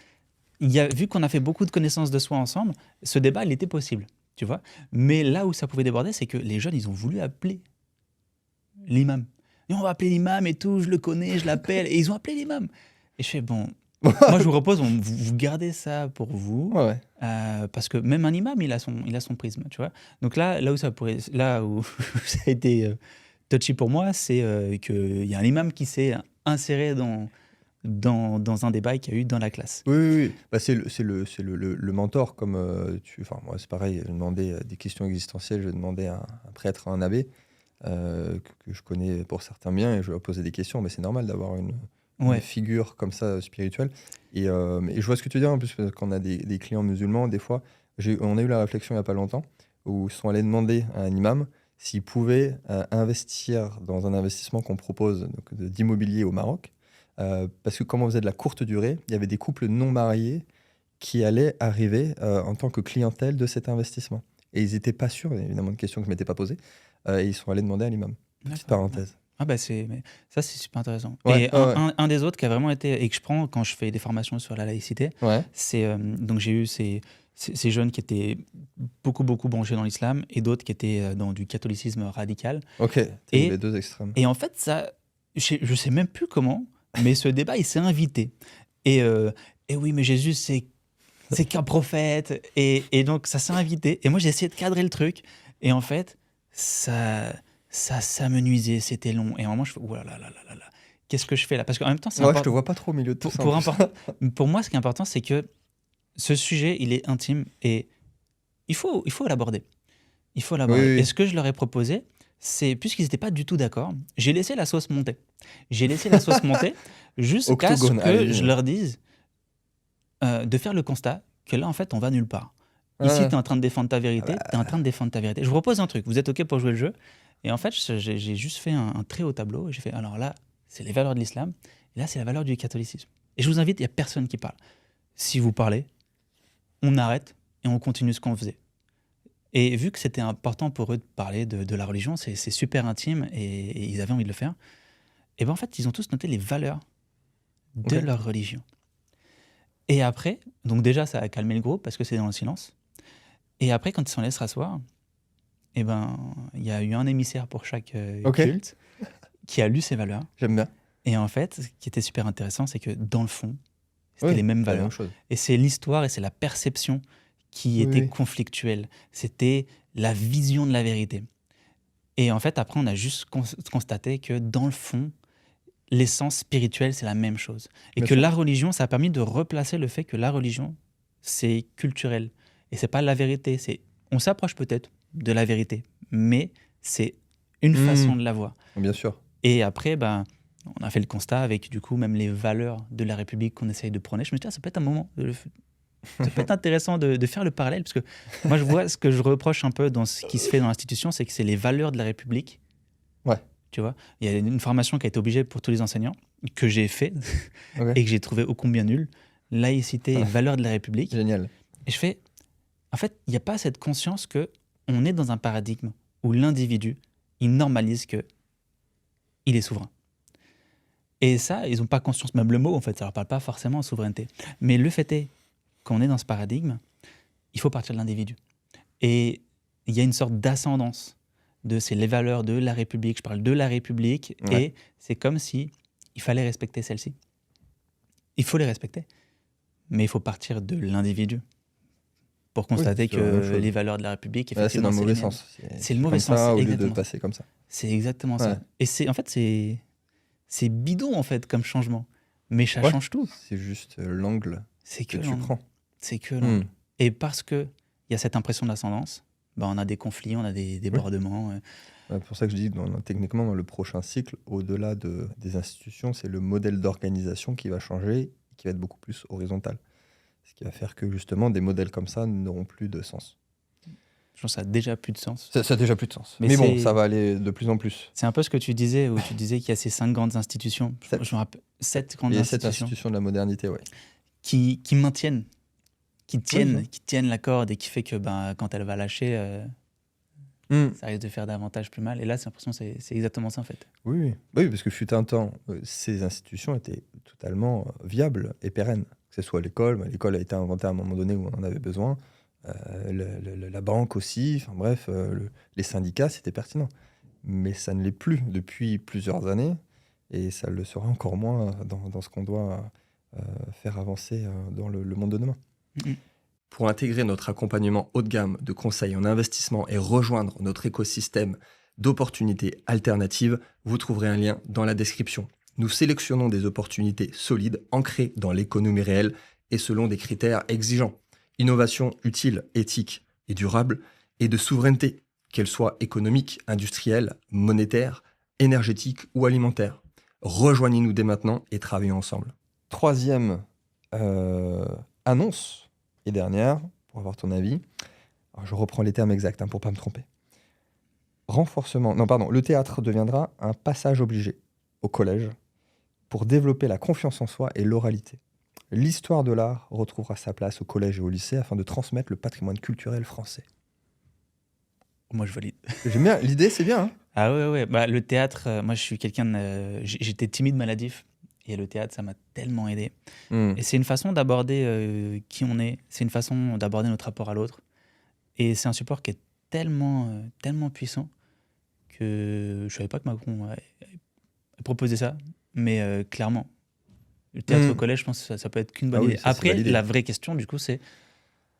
vu qu'on a fait beaucoup de connaissances de soi ensemble, ce débat, il était possible, tu vois. Mais là où ça pouvait déborder, c'est que les jeunes, ils ont voulu appeler l'imam. Et on va appeler l'imam et tout, je le connais, je l'appelle. Et ils ont appelé l'imam. Et je fais, bon, moi je vous propose, vous gardez ça pour vous. Ouais, ouais. Parce que même un imam, il a son prisme, tu vois. Donc là où ça a été touchy pour moi, c'est qu'il y a un imam qui s'est inséré dans un débat qu'il y a eu dans la classe. Oui, oui, oui. Bah, c'est le mentor, comme enfin, moi, c'est pareil, je demandais des questions existentielles, je demandais à un prêtre, à un abbé, que je connais pour certains bien, et je leur posais des questions, mais c'est normal d'avoir une Ouais. figure comme ça, spirituelle. Et je vois ce que tu dis, en plus, parce qu'on a des clients musulmans, des fois, on a eu la réflexion il n'y a pas longtemps, où ils sont allés demander à un imam s'il pouvait investir dans un investissement qu'on propose donc, d'immobilier au Maroc. Parce que comme on faisait de la courte durée, il y avait des couples non mariés qui allaient arriver en tant que clientèle de cet investissement. Et ils n'étaient pas sûrs, évidemment, une question que je ne m'étais pas posée, et ils sont allés demander à l'imam. Petite D'accord. parenthèse. Ah bah ça c'est super intéressant. Ouais, Et ouais, ouais. un des autres qui a vraiment été, et que je prends quand je fais des formations sur la laïcité, Ouais, c'est donc j'ai eu ces jeunes qui étaient beaucoup branchés dans l'islam, et d'autres qui étaient dans du catholicisme radical. ok, t'as eu Et, les deux extrêmes. et en fait, je sais même plus comment, mais ce débat il s'est invité. Et oui, mais Jésus c'est qu'un prophète, et donc ça s'est invité. Et moi j'ai essayé de cadrer le truc, et en fait ça me nuisait, c'était long. Et à un moment je fais oh là là là là là, qu'est-ce que je fais là? Parce qu'en même temps c'est Ouais, je important. te vois pas trop au milieu de tout ça. Pour moi, ce qui est important, c'est que ce sujet, il est intime, et il faut l'aborder. Il faut l'aborder. Oui, oui. Et ce que je leur ai proposé, c'est, puisqu'ils n'étaient pas du tout d'accord, j'ai laissé la sauce monter. J'ai laissé la sauce monter jusqu'à ce Octogone, que allez-y. je leur dise de faire le constat que là, en fait, on va nulle part. Ici, Ouais. tu es en train de défendre ta vérité, tu es en train de défendre ta vérité. Je vous propose un truc, vous êtes OK pour jouer le jeu? Et en fait, j'ai juste fait un très haut tableau, et j'ai fait, alors là, c'est les valeurs de l'islam, et là, c'est la valeur du catholicisme. Et je vous invite, il n'y a personne qui parle. Si vous parlez, on arrête et on continue ce qu'on faisait. Et vu que c'était important pour eux de parler de la religion, c'est super intime, et ils avaient envie de le faire, et bien en fait, ils ont tous noté les valeurs de Ok. leur religion. Et après, donc déjà, ça a calmé le groupe parce que c'est dans le silence. Et après, quand ils s'en laissent rasseoir, et ben, il y a eu un émissaire pour chaque Ok. culte qui a lu ces valeurs. J'aime bien. Et en fait, ce qui était super intéressant, c'est que dans le fond, c'était Oui, les mêmes c'est la valeurs. même chose. Et c'est l'histoire et c'est la perception qui Oui, était oui. conflictuelle. C'était la vision de la vérité. Et en fait, après, on a juste constaté que dans le fond, l'essence spirituelle, c'est la même chose. Et Bien que sûr. la religion, ça a permis de replacer le fait que la religion, c'est culturel. Et c'est pas la vérité. On s'approche peut-être de la vérité, mais c'est une façon de la voir. Bien sûr. Et après, ben, on a fait le constat avec, du coup, même les valeurs de la République qu'on essaye de prôner. Je me suis dit, ah, ça peut être un moment, ça peut être intéressant de faire le parallèle, parce que moi, je vois ce que je reproche un peu dans ce qui se fait dans l'institution, c'est que c'est les valeurs de la République. Ouais. Tu vois, il y a une formation qui a été obligée pour tous les enseignants, que j'ai fait, Ok. et que j'ai trouvé ô combien nul. Laïcité et valeurs de la République. Génial. Et je fais, en fait, il n'y a pas cette conscience que on est dans un paradigme où l'individu, il normalise que il est souverain. Et ça, ils n'ont pas conscience, même le mot, en fait, ça leur parle pas forcément en souveraineté. Mais le fait est qu'on est dans ce paradigme, il faut partir de l'individu. Et il y a une sorte d'ascendance c'est les valeurs de la République. Je parle de la République, Ouais. et c'est comme si il fallait respecter celle-ci. Il faut les respecter, mais il faut partir de l'individu. pour constater c'est la même que chose. les valeurs de la République, Là, c'est dans effectivement, le c'est mauvais les miennes. sens. C'est le Comme mauvais sens, ça, au lieu de exactement. passer comme ça. C'est exactement Ouais. ça. Et en fait, c'est bidon, en fait, comme changement. Mais ça Ouais. change tout. C'est juste l'angle C'est que que tu l'angle. prends. C'est que Hmm. l'angle. Et parce qu'il y a cette impression d'ascendance, bah, on a des conflits, on a des débordements. C'est pour ça que je dis, techniquement, dans le prochain cycle, au-delà des institutions, c'est le modèle d'organisation qui va changer et qui va être beaucoup plus horizontal. Ce qui va faire que, justement, des modèles comme ça n'auront plus de sens. Je pense que ça a déjà plus de sens. Ça a déjà plus de sens. Mais Mais bon, c'est- ça va aller de plus en plus. C'est un peu ce que tu disais, où tu disais qu'il y a ces 5 grandes institutions. Sept. Je me rappelle, 7 grandes Il y a cette institutions institution de la modernité, ouais. qui maintiennent, qui Oui. tiennent la corde et qui fait que quand elle va lâcher, Hmm. ça risque de faire davantage plus mal. Et là, c'est l'impression que c'est exactement ça en fait. Oui, parce que fut un temps, ces institutions étaient totalement viables et pérennes. Que ce soit l'école, l'école a été inventée à un moment donné où on en avait besoin. La banque aussi, enfin bref, les syndicats, c'était pertinent. Mais ça ne l'est plus depuis plusieurs années et ça le sera encore moins dans ce qu'on doit faire avancer dans le monde de demain. Mhm. Pour intégrer notre accompagnement haut de gamme de conseils en investissement et rejoindre notre écosystème d'opportunités alternatives, vous trouverez un lien dans la description. Nous sélectionnons des opportunités solides, ancrées dans l'économie réelle et selon des critères exigeants. Innovation utile, éthique et durable, et de souveraineté, qu'elle soit économique, industrielle, monétaire, énergétique ou alimentaire. Rejoignez-nous dès maintenant et travaillons ensemble. Troisième annonce et dernière, pour avoir ton avis. Alors, je reprends les termes exacts pour ne pas me tromper. Le théâtre deviendra un passage obligé au collège pour développer la confiance en soi et l'oralité. L'histoire de l'art retrouvera sa place au collège et au lycée afin de transmettre le patrimoine culturel français. Moi, je valide. J'aime bien, l'idée c'est bien. Hein. Ah ouais. Le théâtre, moi, je suis quelqu'un j'étais timide, maladif. Et le théâtre, ça m'a tellement aidé. Et c'est une façon d'aborder qui on est. C'est une façon d'aborder notre rapport à l'autre. Et c'est un support qui est tellement puissant que je savais pas que Macron proposait ça. Mais clairement, le théâtre au collège, je pense que ça peut être qu'une bonne idée. Ça, c'est Après, validé. la vraie question, du coup, c'est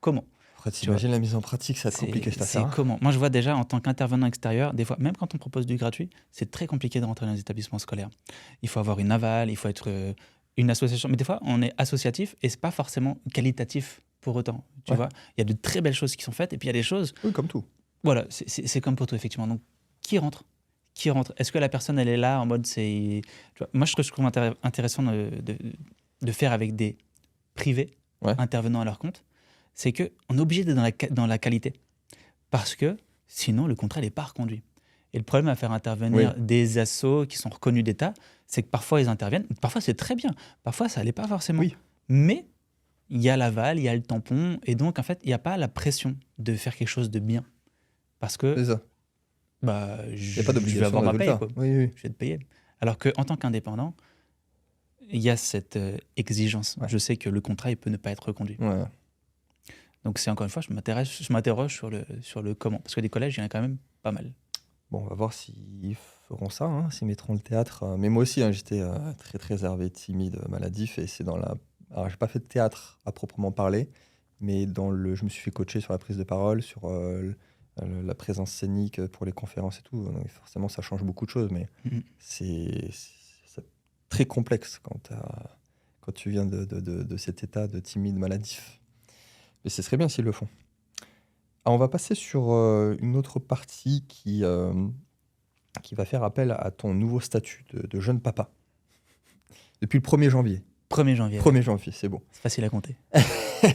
comment? Après, t'imagines la mise en pratique, ça va être compliqué, cette affaire. C'est comment? Moi, je vois déjà en tant qu'intervenant extérieur, des fois, même quand on propose du gratuit, c'est très compliqué de rentrer dans les établissements scolaires. Il faut avoir une aval, il faut être une association. Mais des fois, on est associatif et c'est pas forcément qualitatif pour autant. Tu vois, il y a de très belles choses qui sont faites et puis il y a des choses. Oui, comme tout. Voilà, c'est comme pour tout, effectivement. Donc, qui rentre? Est-ce que la personne, elle est là en mode moi, je trouve intéressant de faire avec des privés intervenant à leur compte. C'est qu'on est obligé d'être dans la qualité. Parce que sinon, le contrat n'est pas reconduit. Et le problème à faire intervenir des assos qui sont reconnus d'État, c'est que parfois ils interviennent, parfois c'est très bien, parfois ça n'allait pas forcément. Oui. Mais il y a l'aval, il y a le tampon, et donc en fait, il n'y a pas la pression de faire quelque chose de bien. Parce que c'est ça. Je vais avoir ma paye, quoi. Oui. Je vais te payer. Alors qu'en tant qu'indépendant, il y a cette exigence. Je sais que le contrat, il peut ne pas être reconduit. Ouais. Donc c'est encore une fois, je m'interroge sur le comment. Parce que des collèges, il y en a quand même pas mal. Bon, on va voir s'ils feront ça, s'ils mettront le théâtre. Mais moi aussi, j'étais très très réservé, timide, maladif. Et c'est dans la... Alors, j'ai pas fait de théâtre à proprement parler, mais je me suis fait coacher sur la prise de parole, sur la présence scénique pour les conférences et tout. Donc, forcément, ça change beaucoup de choses, mais c'est très complexe quand tu viens de cet état de timide, maladif. Mais ce serait bien s'ils le font. Alors, on va passer sur une autre partie qui va faire appel à ton nouveau statut de jeune papa. Depuis le 1er janvier. 1er janvier. 1er janvier, c'est bon. C'est facile à compter.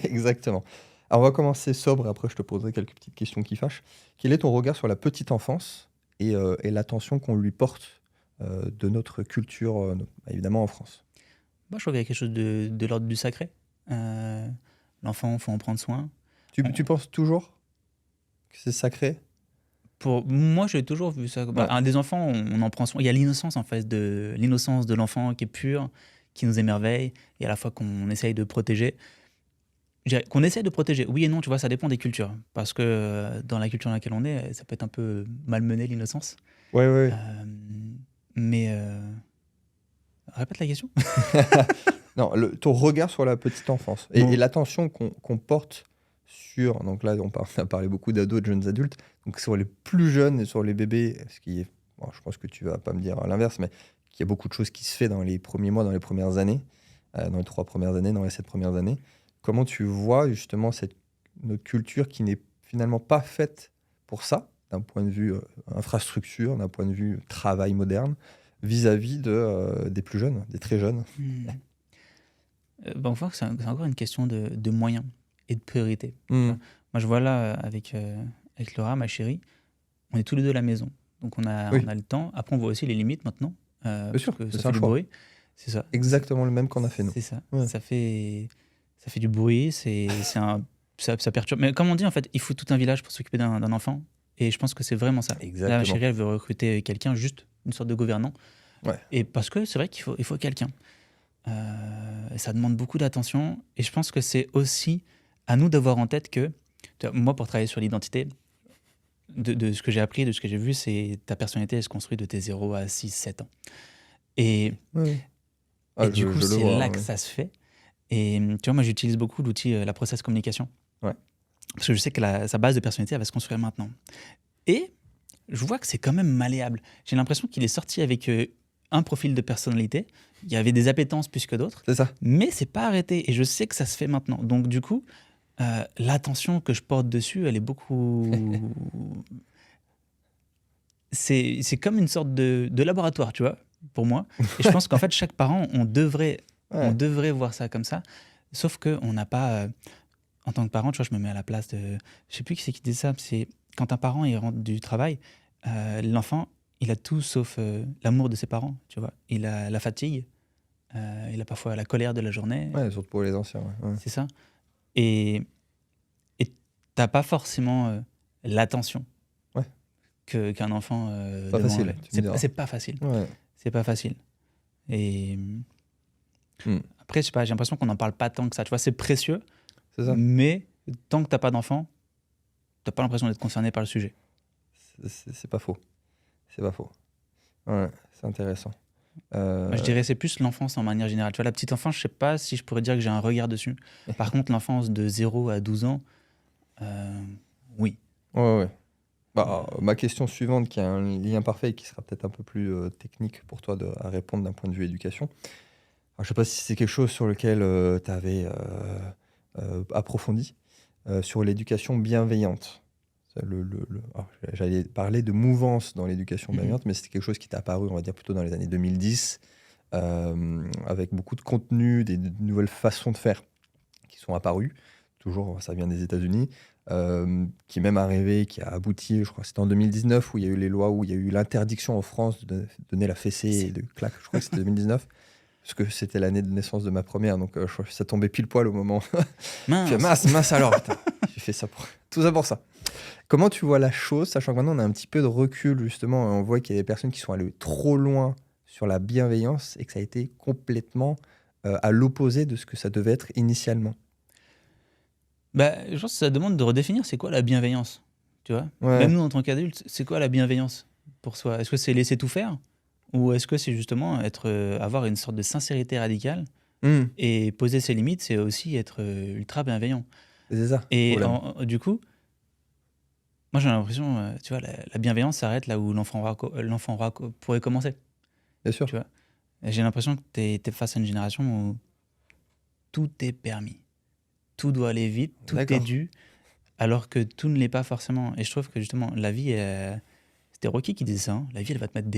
Exactement. Alors, on va commencer sobre et après je te poserai quelques petites questions qui fâchent. Quel est ton regard sur la petite enfance et l'attention qu'on lui porte de notre culture, évidemment en France? Moi, je trouve qu'il y a quelque chose de l'ordre du sacré. L'enfant, il faut en prendre soin. Tu penses toujours que c'est sacré? Pour moi, j'ai toujours vu ça. Des enfants, on en prend soin. Il y a l'innocence en fait, l'innocence de l'enfant qui est pure, qui nous émerveille, et à la fois qu'on essaye de protéger. Qu'on essaye de protéger, oui et non, tu vois, ça dépend des cultures. Parce que dans la culture dans laquelle on est, ça peut être un peu malmené, l'innocence. Ouais. Répète la question. Non, ton regard sur la petite enfance et l'attention qu'on porte sur, donc là on a parlé beaucoup d'ados, de jeunes adultes, donc sur les plus jeunes et sur les bébés, ce qui est, bon, je pense que tu vas pas me dire l'inverse, mais qu'il y a beaucoup de choses qui se fait dans les premiers mois, dans les premières années, dans les 3 premières années, dans les 7 premières années. Comment tu vois justement notre culture qui n'est finalement pas faite pour ça, d'un point de vue infrastructure, d'un point de vue travail moderne, vis-à-vis des plus jeunes, des très jeunes? On voit que c'est encore une question de moyens et de priorité. Hmm. Moi, je vois là, avec Laura, ma chérie, on est tous les deux à la maison. Donc, on a le temps. Après, on voit aussi les limites maintenant. Bien sûr, que c'est ça un fait du choix. bruit. C'est ça. Exactement le même qu'on a fait nous. C'est ça. Ouais. Ça fait du bruit. Ça perturbe. Mais comme on dit, en fait, il faut tout un village pour s'occuper d'un enfant. Et je pense que c'est vraiment ça. Exactement. Là, ma chérie, elle veut recruter quelqu'un, juste une sorte de gouvernant. Ouais. Et parce que c'est vrai qu'il faut quelqu'un. Et ça demande beaucoup d'attention. Et je pense que c'est aussi à nous d'avoir en tête que, moi, pour travailler sur l'identité, de ce que j'ai appris, de ce que j'ai vu, c'est ta personnalité, elle se construit de tes 0 à 6, 7 ans. Et, Ouais. et du coup, c'est là que ouais. ça se fait. Et tu vois, moi, j'utilise beaucoup l'outil la process communication. Ouais. Parce que je sais que sa base de personnalité, elle va se construire maintenant. Et je vois que c'est quand même malléable. J'ai l'impression qu'il est sorti avec un profil de personnalité. Il y avait des appétences plus que d'autres. C'est ça. Mais c'est pas arrêté. Et je sais que ça se fait maintenant. Donc, du coup, l'attention que je porte dessus, elle est beaucoup... c'est comme une sorte de laboratoire, tu vois, pour moi. Et je pense qu'en fait, chaque parent, on devrait voir ça comme ça. Sauf qu'on n'a pas... en tant que parent, tu vois, je me mets à la place de... Je sais plus qui c'est qui dit ça. C'est quand un parent, il rentre du travail, l'enfant, il a tout sauf l'amour de ses parents, tu vois. Il a la fatigue, il a parfois la colère de la journée. Ouais, surtout pour les anciens. Ouais. C'est ça. Et t'as pas forcément l'attention qu'un enfant pas facile. C'est pas facile. Ouais. C'est pas facile. Et après, je sais pas, j'ai l'impression qu'on n'en parle pas tant que ça. Tu vois, c'est précieux, c'est ça. Mais tant que t'as pas d'enfant, t'as pas l'impression d'être concerné par le sujet. C'est pas faux. C'est pas faux. Ouais, c'est intéressant. Moi, je dirais c'est plus l'enfance en manière générale. Tu vois, la petite enfance, je sais pas si je pourrais dire que j'ai un regard dessus. Par contre, l'enfance de 0 à 12 ans, oui. Ouais. Bah, ma question suivante, qui a un lien parfait et qui sera peut-être un peu plus technique pour toi à répondre d'un point de vue éducation. Alors, je sais pas si c'est quelque chose sur lequel tu avais approfondi, sur l'éducation bienveillante. J'allais parler de mouvance dans l'éducation bienveillante, mais c'était quelque chose qui t'est apparu, on va dire, plutôt dans les années 2010, avec beaucoup de contenu, de nouvelles façons de faire qui sont apparues. Toujours, ça vient des États-Unis, qui est même arrivé, qui a abouti, je crois que c'était en 2019, où il y a eu les lois, où il y a eu l'interdiction en France de donner la fessée et de claque. Je crois que c'était 2019, parce que c'était l'année de naissance de ma première, donc je crois que ça tombait pile poil au moment. Mince alors, putain, j'ai fait ça tout ça pour ça. Comment tu vois la chose, sachant que maintenant on a un petit peu de recul justement, et on voit qu'il y a des personnes qui sont allées trop loin sur la bienveillance et que ça a été complètement à l'opposé de ce que ça devait être initialement? Je pense que ça demande de redéfinir c'est quoi la bienveillance, tu vois. Ouais. Même nous en tant qu'adultes, c'est quoi la bienveillance pour soi? Est-ce que c'est laisser tout faire, ou est-ce que c'est justement avoir une sorte de sincérité radicale et poser ses limites, c'est aussi être ultra bienveillant. C'est ça. Et du coup, moi j'ai l'impression, tu vois, la bienveillance s'arrête là où l'enfant pourrait commencer. Bien sûr. Tu vois, j'ai l'impression que t'es face à une génération où tout est permis. Tout doit aller vite, tout est dû, alors que tout ne l'est pas forcément. Et je trouve que justement, la vie, c'était Rocky qui disait ça, hein. La vie, elle va te mettre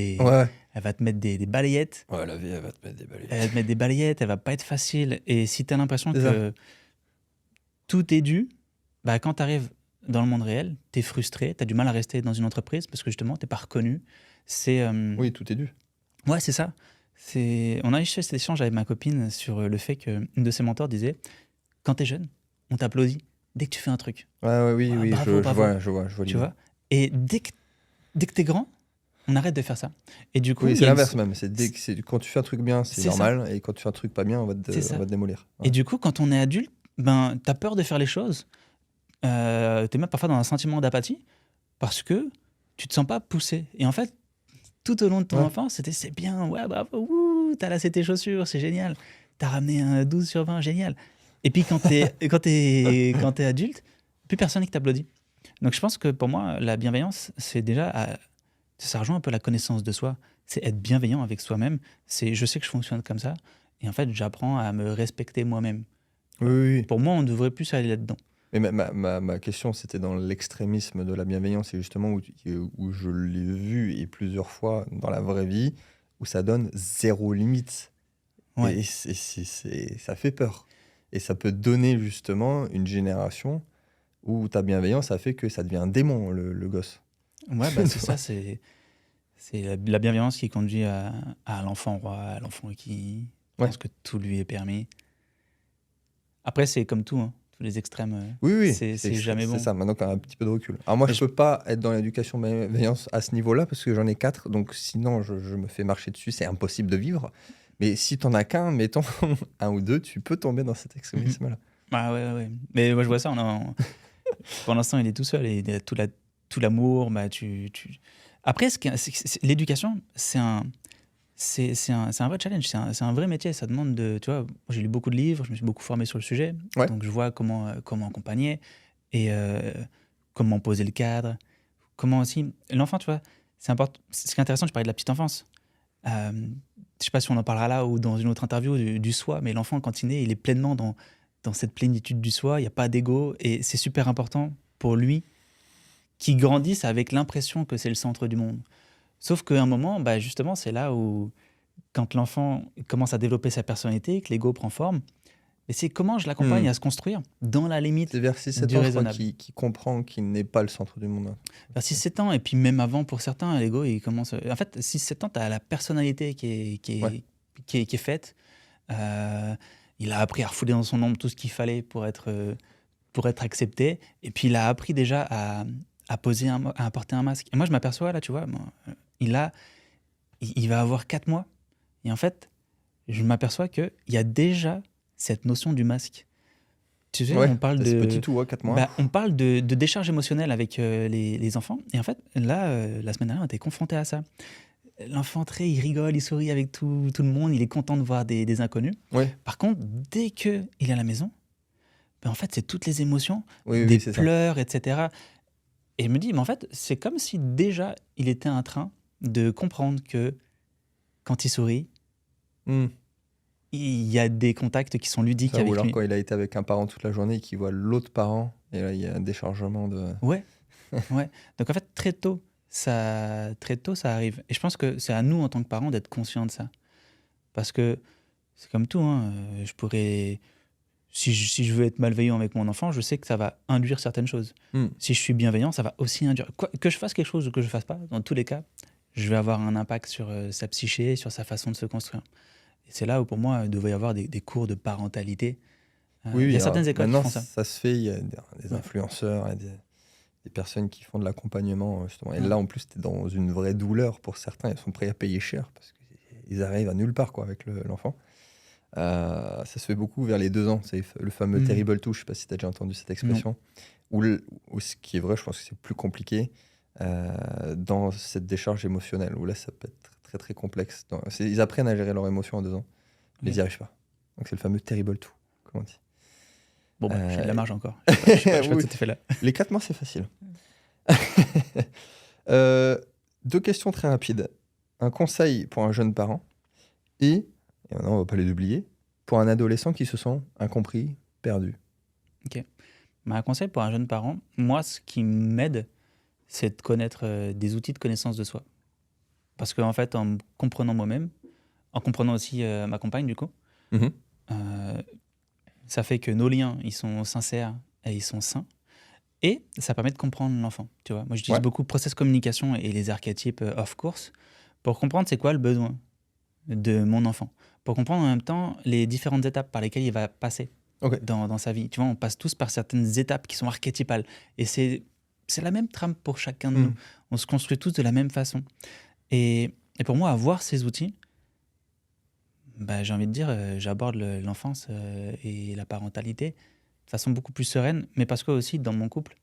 elle va te mettre des balayettes. Ouais, la vie, elle va te mettre des balayettes. Elle va te mettre des balayettes, elle va pas être facile. Et si tu as l'impression que tout est dû, quand tu arrives dans le monde réel, tu es frustré, tu as du mal à rester dans une entreprise parce que justement, tu n'es pas reconnu. Oui, tout est dû. Ouais, c'est ça. On a eu cet échange avec ma copine sur le fait qu'une de ses mentors disait: quand t'es jeune, on t'applaudit dès que tu fais un truc. Oui, bravo. Je vois tu vois. Et dès que t'es grand, on arrête de faire ça. Et du coup, c'est l'inverse même. Quand tu fais un truc bien, c'est normal. Et quand tu fais un truc pas bien, on va te démolir. Ouais. Et du coup, quand on est adulte, t'as peur de faire les choses. T'es même parfois dans un sentiment d'apathie parce que tu te sens pas poussé. Et en fait, tout au long de ton enfance, c'est bien, ouais, bravo, t'as lassé tes chaussures, c'est génial. T'as ramené un 12 sur 20, génial. Et puis quand t'es adulte, plus personne qui t'applaudit. Donc je pense que pour moi, la bienveillance, c'est déjà, ça rejoint un peu la connaissance de soi. C'est être bienveillant avec soi-même. C'est, je sais que je fonctionne comme ça, et en fait, j'apprends à me respecter moi-même. Oui, oui, oui. Pour moi, on devrait plus aller là-dedans. Mais ma question, c'était dans l'extrémisme de la bienveillance, et justement où je l'ai vu, et plusieurs fois dans la vraie vie, où ça donne zéro limite. Ouais. Et ça fait peur. Et ça peut donner justement une génération où ta bienveillance, ça fait que ça devient un démon, le gosse. Ouais, bah, c'est ça, c'est la bienveillance qui conduit à l'enfant roi, à l'enfant qui Ouais. pense que tout lui est permis. Après, c'est comme tout, hein, tous les extrêmes, Oui, oui, c'est jamais bon. C'est ça, maintenant tu as un petit peu de recul. Alors moi, Mais je peux pas être dans l'éducation bienveillance à ce niveau-là, parce que j'en ai 4, donc sinon je me fais marcher dessus, c'est impossible de vivre. Mais si tu n'en as qu'un, mettons un ou deux, tu peux tomber dans cet extrémisme-là. Ah ouais, ouais, ouais. Mais moi, je vois ça, pour l'instant, il est tout seul, et il a tout l'amour. Bah, Après, l'éducation, c'est un vrai challenge, c'est un vrai métier. Ça demande de. Tu vois, moi, j'ai lu beaucoup de livres, je me suis beaucoup formé sur le sujet. Ouais. Donc, je vois comment accompagner et comment poser le cadre. Comment aussi. L'enfant, tu vois, c'est important. Ce qui est intéressant, tu parlais de la petite enfance. Je sais pas si on en parlera là ou dans une autre interview du soi, mais l'enfant, quand il naît, il est pleinement dans cette plénitude du soi. Il n'y a pas d'ego et c'est super important pour lui qu'il grandisse avec l'impression que c'est le centre du monde. Sauf qu'à un moment, bah justement, c'est là où, quand l'enfant commence à développer sa personnalité, que l'ego prend forme, et c'est comment je l'accompagne à se construire dans la limite C'est vers 6-7 du ans, je crois, raisonnable. qui comprend qu'il n'est pas le centre du monde. Vers 6-7 ans, et puis même avant pour certains, l'ego, il commence. En fait, 6-7 ans, tu as la personnalité Ouais. qui est faite. Il a appris à refouler dans son ombre tout ce qu'il fallait pour être accepté. Et puis, il a appris déjà à porter un masque. Et moi, je m'aperçois, là, tu vois, il va avoir 4 mois. Et en fait, je m'aperçois qu'il y a déjà cette notion du masque. Tu sais, Ouais, on parle c'est de... petit tout, 4 mois. Bah, on parle de décharge émotionnelle avec les enfants. Et en fait, là, la semaine dernière, on était confronté à ça. L'enfant, il rigole, il sourit avec tout le monde, il est content de voir des inconnus. Ouais. Par contre, dès qu'il est à la maison, ben en fait, c'est toutes les émotions, Oui, des oui, c'est ça. pleurs, etc. Et je me dis, mais en fait, c'est comme si déjà, il était en train de comprendre que quand il sourit, Hmm. il y a des contacts qui sont ludiques Ça, ou avec alors lui. quand il a été avec un parent toute la journée et qu'il voit l'autre parent, et là, il y a un déchargement de... Ouais, ouais. Donc en fait, très tôt, ça arrive. Et je pense que c'est à nous, en tant que parents, d'être conscients de ça. Parce que c'est comme tout, hein, je pourrais... Si je veux être malveillant avec mon enfant, je sais que ça va induire certaines choses. Hmm. Si je suis bienveillant, ça va aussi induire... que je fasse quelque chose ou que je ne fasse pas, dans tous les cas, je vais avoir un impact sur sa psyché, sur sa façon de se construire. Et c'est là où, pour moi, il devrait y avoir des cours de parentalité. Oui, Il y a alors, certaines écoles qui maintenant, font ça. ça se fait, il y a des influenceurs, et des personnes qui font de l'accompagnement, justement. Et Ouais. là, en plus, tu es dans une vraie douleur pour certains. Ils sont prêts à payer cher parce qu'ils arrivent à nulle part, quoi, avec l'enfant. Ça se fait beaucoup vers les 2 ans. C'est le fameux Mhm. terrible two. Je sais pas si tu as déjà entendu cette expression. Ou ce qui est vrai, je pense que c'est plus compliqué dans cette décharge émotionnelle, où là, ça peut être très, très complexe. Ils apprennent à gérer leurs émotions à 2 ans, mais ils n'y arrivent pas. Donc, c'est le fameux terrible two, comme on dit. Bon, bah, j'ai de la marge encore. Je suis pas Oui. tout à fait là. Les 4 mois, c'est facile. 2 questions très rapides. Un conseil pour un jeune parent et maintenant, on va pas les oublier, pour un adolescent qui se sent incompris, perdu. Mais un conseil pour un jeune parent, moi, ce qui m'aide, c'est de connaître des outils de connaissance de soi. Parce qu'en fait, en me comprenant moi-même, en comprenant aussi ma compagne, du coup, Mhm. ça fait que nos liens, ils sont sincères et ils sont sains. Et ça permet de comprendre l'enfant. Tu vois, moi, j'utilise Ouais. beaucoup process communication et les archétypes off course pour comprendre c'est quoi le besoin de mon enfant. Pour comprendre en même temps les différentes étapes par lesquelles il va passer Ok. dans sa vie. Tu vois, on passe tous par certaines étapes qui sont archétypales. Et c'est la même trame pour chacun de nous. Mhm. On se construit tous de la même façon. Et pour moi, avoir ces outils, bah, j'ai envie de dire, j'aborde l'enfance et la parentalité de façon beaucoup plus sereine, mais parce que aussi, dans mon couple,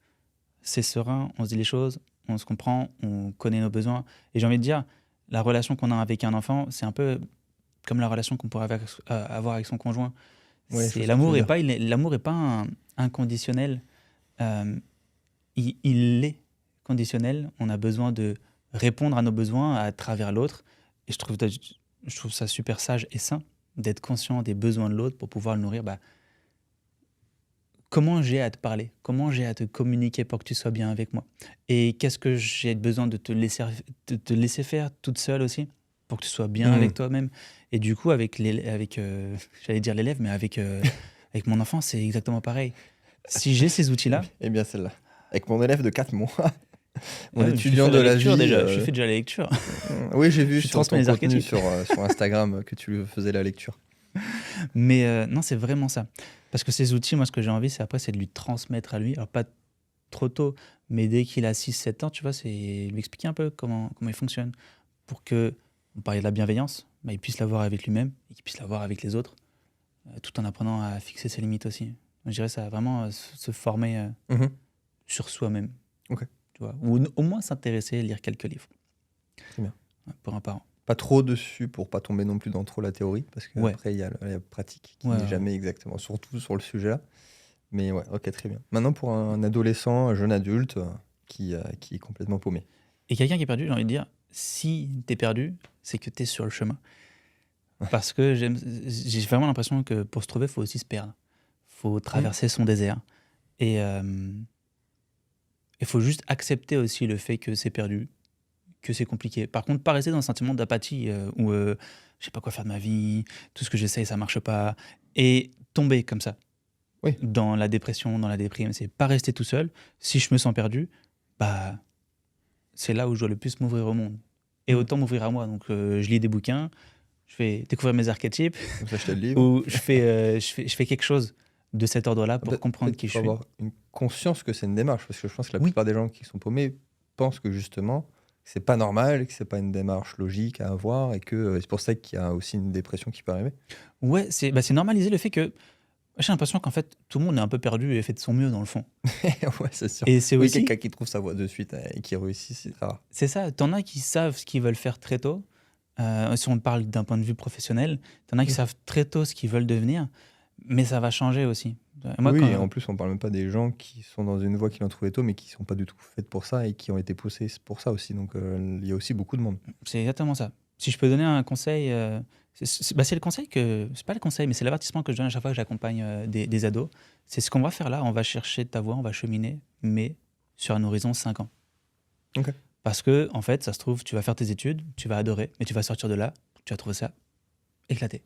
c'est serein, on se dit les choses, on se comprend, on connaît nos besoins. Et j'ai envie de dire, la relation qu'on a avec un enfant, c'est un peu comme la relation qu'on pourrait avoir avec son conjoint. Ouais, je vois ce que tu L'amour veux est dire. pas, l'amour est pas inconditionnel. euh, il est conditionnel. On a besoin de répondre à nos besoins à travers l'autre. Et je trouve ça super sage et sain d'être conscient des besoins de l'autre pour pouvoir le nourrir. Comment j'ai à te parler? Comment j'ai à te communiquer pour que tu sois bien avec moi? Et qu'est-ce que j'ai besoin de te laisser faire toute seule aussi pour que tu sois bien avec toi-même? Et du coup, j'allais dire l'élève, mais avec mon enfant, c'est exactement pareil. Si j'ai ces outils-là, Eh bien, celle-là. Avec mon élève de 4 mois, mon je lui étudiant fais de la lecture vie. déjà. Je lui fais déjà la lecture. Oui, j'ai vu Je sur transmets ton les contenu archétypes. sur Instagram que tu faisais la lecture. Mais non, c'est vraiment ça. Parce que ces outils, moi, ce que j'ai envie, c'est de lui transmettre à lui. Alors, pas trop tôt, mais dès qu'il a 6-7 ans, tu vois, c'est lui expliquer un peu comment il fonctionne. Pour que, on parlait de la bienveillance, il puisse l'avoir avec lui-même et qu'il puisse l'avoir avec les autres, tout en apprenant à fixer ses limites aussi. Je dirais ça, vraiment se former Mhm. sur soi-même. Ok. Tu vois, ou au moins s'intéresser, lire quelques livres. Très bien. Pour un parent. Pas trop dessus pour pas tomber non plus dans trop la théorie, parce Ouais. qu'après, il y a la pratique qui Ouais, n'est ouais. jamais exactement, surtout sur le sujet-là. Mais ouais, ok, très bien. Maintenant, pour un adolescent, un jeune adulte qui est complètement paumé. Et quelqu'un qui est perdu, j'ai envie de dire, si t'es perdu, c'est que t'es sur le chemin. Parce que j'ai vraiment l'impression que pour se trouver, il faut aussi se perdre. Il faut traverser son désert. Et il faut juste accepter aussi le fait que c'est perdu, que c'est compliqué. Par contre, pas rester dans un sentiment d'apathie où je sais pas quoi faire de ma vie, tout ce que j'essaye, ça marche pas. Et tomber comme ça, Oui. dans la dépression, dans la déprime. C'est pas rester tout seul. Si je me sens perdu, c'est là où je dois le plus m'ouvrir au monde. Et autant m'ouvrir à moi. Donc, je lis des bouquins, je fais découvrir mes archétypes, Vous achetez le livre. ou je fais quelque chose de cet ordre-là pour comprendre Peut-être qui qu'il je faut suis. avoir une conscience que c'est une démarche, parce que je pense que la Oui. plupart des gens qui sont paumés pensent que justement, que c'est pas normal, que c'est pas une démarche logique à avoir, et que c'est pour ça qu'il y a aussi une dépression qui peut arriver. Ouais, c'est normaliser le fait que j'ai l'impression qu'en fait, tout le monde est un peu perdu et fait de son mieux dans le fond. Ouais, c'est sûr. Et c'est Oui, aussi, quelqu'un qui trouve sa voie de suite et qui réussit, c'est rare. c'est ça, t'en as qui savent ce qu'ils veulent faire très tôt. Si on parle d'un point de vue professionnel, t'en as qui savent très tôt ce qu'ils veulent devenir, mais ça va changer aussi. Moi, Oui, quand, et en plus, on parle même pas des gens qui sont dans une voie qu'ils ont trouvée tôt, mais qui sont pas du tout faites pour ça et qui ont été poussés pour ça aussi. Donc, il y a aussi beaucoup de monde. c'est exactement ça. Si je peux donner un conseil, c'est le conseil que. C'est pas le conseil, mais c'est l'avertissement que je donne à chaque fois que j'accompagne des ados. C'est ce qu'on va faire là. On va chercher ta voie, on va cheminer, mais sur un horizon 5 ans. Ok. Parce que, en fait, ça se trouve, tu vas faire tes études, tu vas adorer, mais tu vas sortir de là, tu vas trouver ça éclaté.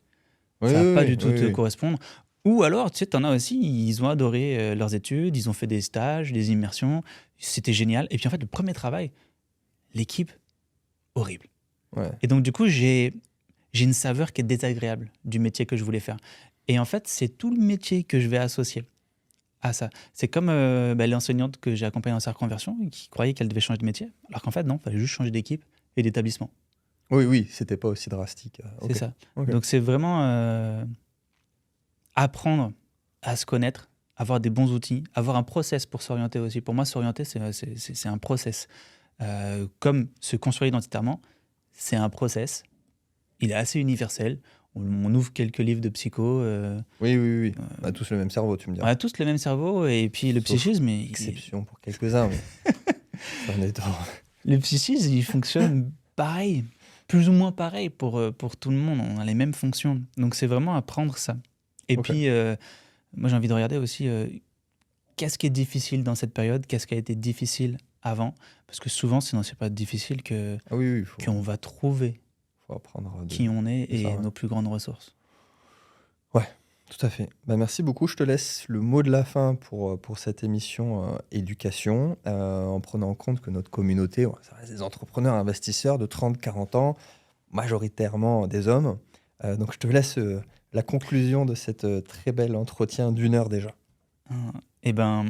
Oui, Ça va oui, pas oui, du tout oui, te oui. correspondre. Ou alors, tu sais, t'en as aussi, ils ont adoré leurs études, ils ont fait des stages, des immersions, c'était génial. Et puis en fait, le premier travail, l'équipe, horrible. Ouais. Et donc, du coup, j'ai une saveur qui est désagréable du métier que je voulais faire. Et en fait, c'est tout le métier que je vais associer à ça. C'est comme l'enseignante que j'ai accompagnée dans sa reconversion, qui croyait qu'elle devait changer de métier, alors qu'en fait, non, il fallait juste changer d'équipe et d'établissement. Oui, oui, c'était pas aussi drastique. C'est Ok. ça. Ok. Donc, c'est vraiment apprendre à se connaître, avoir des bons outils, avoir un process pour s'orienter aussi. Pour moi, s'orienter, c'est un process. Comme se construire identitairement, c'est un process. Il est assez universel. On ouvre quelques livres de psycho. Oui, oui, oui. On a tous le même cerveau, tu me On diras. a tous le même cerveau et puis le Sauf psychisme. Exception pour quelques-uns, mais ça en est tort. Le psychisme, il fonctionne pareil, plus ou moins pareil pour tout le monde. On a les mêmes fonctions. Donc c'est vraiment apprendre ça. Et Ok. puis, moi j'ai envie de regarder aussi qu'est-ce qui est difficile dans cette période, qu'est-ce qui a été difficile avant. Parce que souvent, c'est dans ces périodes difficiles Ah oui, oui, il qu'on va trouver faut apprendre qui on est de ça, et ouais. nos plus grandes ressources. Ouais, tout à fait. Bah, merci beaucoup. Je te laisse le mot de la fin pour cette émission éducation, en prenant en compte que notre communauté, ouais, ça reste des entrepreneurs investisseurs de 30-40 ans, majoritairement des hommes. Donc je te laisse la conclusion de cette très bel entretien d'1 heure déjà. Eh ben,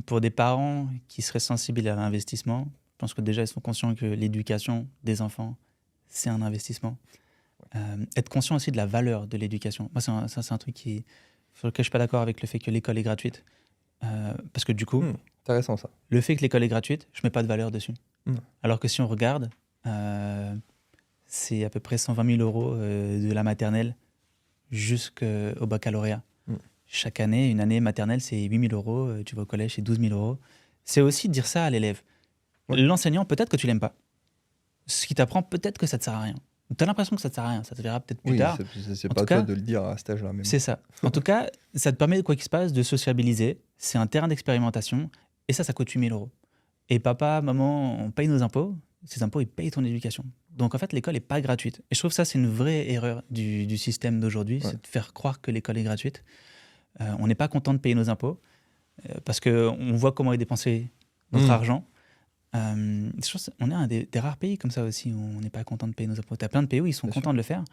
pour des parents qui seraient sensibles à l'investissement, je pense que déjà ils sont conscients que l'éducation des enfants, c'est un investissement. Être conscient aussi de la valeur de l'éducation. Moi, c'est un truc sur lequel je suis pas d'accord avec le fait que l'école est gratuite. Parce que du coup, Intéressant ça. le fait que l'école est gratuite, je mets pas de valeur dessus. Mm. Alors que si on regarde, c'est à peu près 120 000 € de la maternelle jusqu'au baccalauréat. chaque année, une année maternelle, c'est 8 000 euros. Tu vas au collège, c'est 12 000 euros. C'est aussi dire ça à l'élève. Ouais. L'enseignant, peut-être que tu l'aimes pas. Ce qui t'apprend, peut-être que ça te sert à rien. Tu as l'impression que ça te sert à rien. Ça te verra peut-être plus Oui, tard. c'est En pas tout à toi cas, de le dire à cet âge-là. Même. c'est ça. En tout cas, ça te permet, quoi qu'il se passe, de sociabiliser. C'est un terrain d'expérimentation. Et ça coûte 8 000 euros. Et papa, maman, on paye nos impôts. Ces impôts, ils payent ton éducation. Donc en fait, l'école n'est pas gratuite. Et je trouve que ça, c'est une vraie erreur du système d'aujourd'hui. Ouais. C'est de faire croire que l'école est gratuite. On n'est pas content de payer nos impôts parce qu'on voit comment est dépensé notre argent. Je pense qu'on est un des rares pays comme ça aussi où on n'est pas content de payer nos impôts. Tu as plein de pays où ils sont Bien contents sûr. de le faire.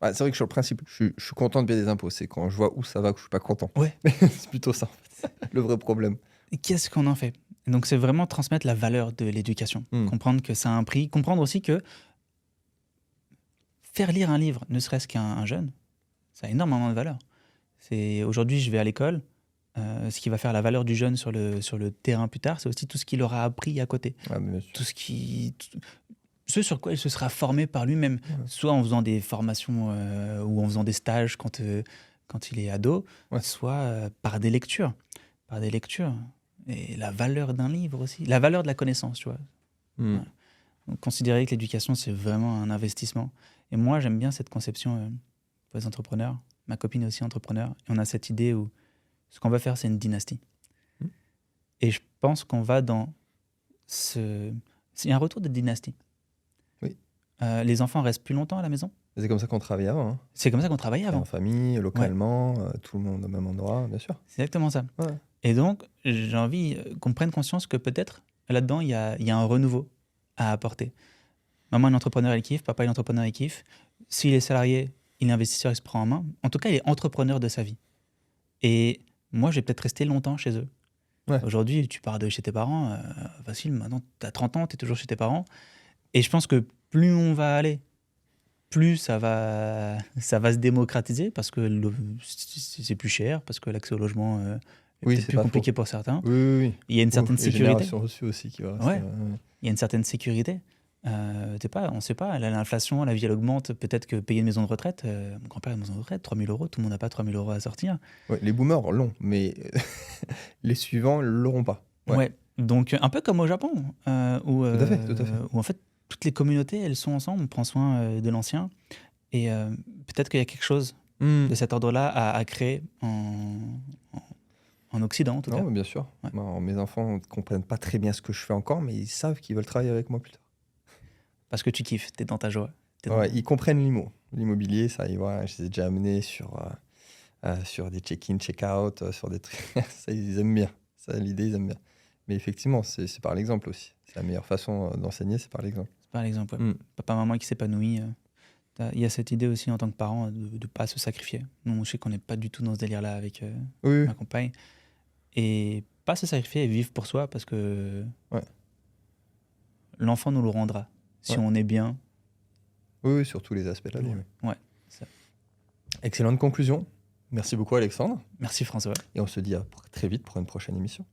Ouais, c'est vrai que sur le principe, je suis content de payer des impôts. C'est quand je vois où ça va que je suis pas content. Ouais. C'est plutôt ça, en fait. Le vrai problème. Et qu'est-ce qu'on en fait? Donc c'est vraiment transmettre la valeur de l'éducation. Comprendre que ça a un prix. Comprendre aussi que faire lire un livre, ne serait-ce qu'à un jeune, ça a énormément de valeur. Aujourd'hui, je vais à l'école. Ce qui va faire la valeur du jeune sur le terrain plus tard, c'est aussi tout ce qu'il aura appris à côté. Ah, bien sûr. Ce sur quoi il se sera formé par lui-même, Ouais. soit en faisant des formations ou en faisant des stages quand il est ado, Ouais. soit par des lectures. Par des lectures. Et la valeur d'un livre aussi, la valeur de la connaissance, tu vois. Ouais. Donc, considérer que l'éducation, c'est vraiment un investissement. Et moi, j'aime bien cette conception pour les entrepreneurs. Ma copine est aussi entrepreneur. Et on a cette idée où ce qu'on va faire, c'est une dynastie. Et je pense qu'on va dans il y a un retour de dynastie. Oui. Les enfants restent plus longtemps à la maison. C'est comme ça qu'on travaillait avant. Hein. C'est comme ça qu'on travaillait avant. En famille, localement, tout le monde au même endroit, bien sûr. C'est exactement ça. Ouais. Et donc, j'ai envie qu'on prenne conscience que peut-être, là-dedans, il y a un renouveau à apporter. Maman est entrepreneur, elle kiffe. Papa est entrepreneur, il kiffe. S'il est salarié, il est investisseur, il se prend en main. En tout cas, il est entrepreneur de sa vie. Et moi, je vais peut-être rester longtemps chez eux. Ouais. Aujourd'hui, tu pars de chez tes parents, facile, maintenant, tu as 30 ans, tu es toujours chez tes parents. Et je pense que plus on va aller, plus ça va se démocratiser parce que c'est plus cher, parce que l'accès au logement est peut-être plus compliqué pour certains. Oui. Il y a une certaine sécurité. Génération reçue aussi qui va rester. Ouais. Il y a une certaine sécurité. On ne sait pas, l'inflation, la vie, elle augmente. Peut-être que payer une maison de retraite, mon grand-père a une maison de retraite, 3 000 euros, tout le monde n'a pas 3 000 euros à sortir. Ouais, les boomers l'ont, mais les suivants ne l'auront pas. Ouais. Donc, un peu comme au Japon, où, Tout à fait. où en fait, toutes les communautés, elles sont ensemble, on prend soin de l'ancien. Et peut-être qu'il y a quelque chose de cet ordre-là à créer en Occident, en tout cas. Bien sûr. Ouais. Bon, mes enfants ne comprennent pas très bien ce que je fais encore, mais ils savent qu'ils veulent travailler avec moi plus tard. Parce que tu kiffes, t'es dans ta joie. Ils comprennent l'immobilier, ça, je les ai déjà amenés sur des check-in, check-out, sur des trucs. Ça, ils aiment bien. Ça, l'idée, ils aiment bien. Mais effectivement, c'est par l'exemple aussi. C'est la meilleure façon d'enseigner, c'est par l'exemple. C'est par l'exemple, ouais. Papa, maman qui s'épanouit. Il y a cette idée aussi en tant que parent de ne pas se sacrifier. Nous, je sais qu'on n'est pas du tout dans ce délire-là avec ma compagne. Et pas se sacrifier et vivre pour soi parce que l'enfant nous le rendra. Si on est bien. Oui, sur tous les aspects de la vie. Ouais. Ça. Excellente conclusion. Merci beaucoup, Alexandre. Merci, François. Et on se dit à très vite pour une prochaine émission.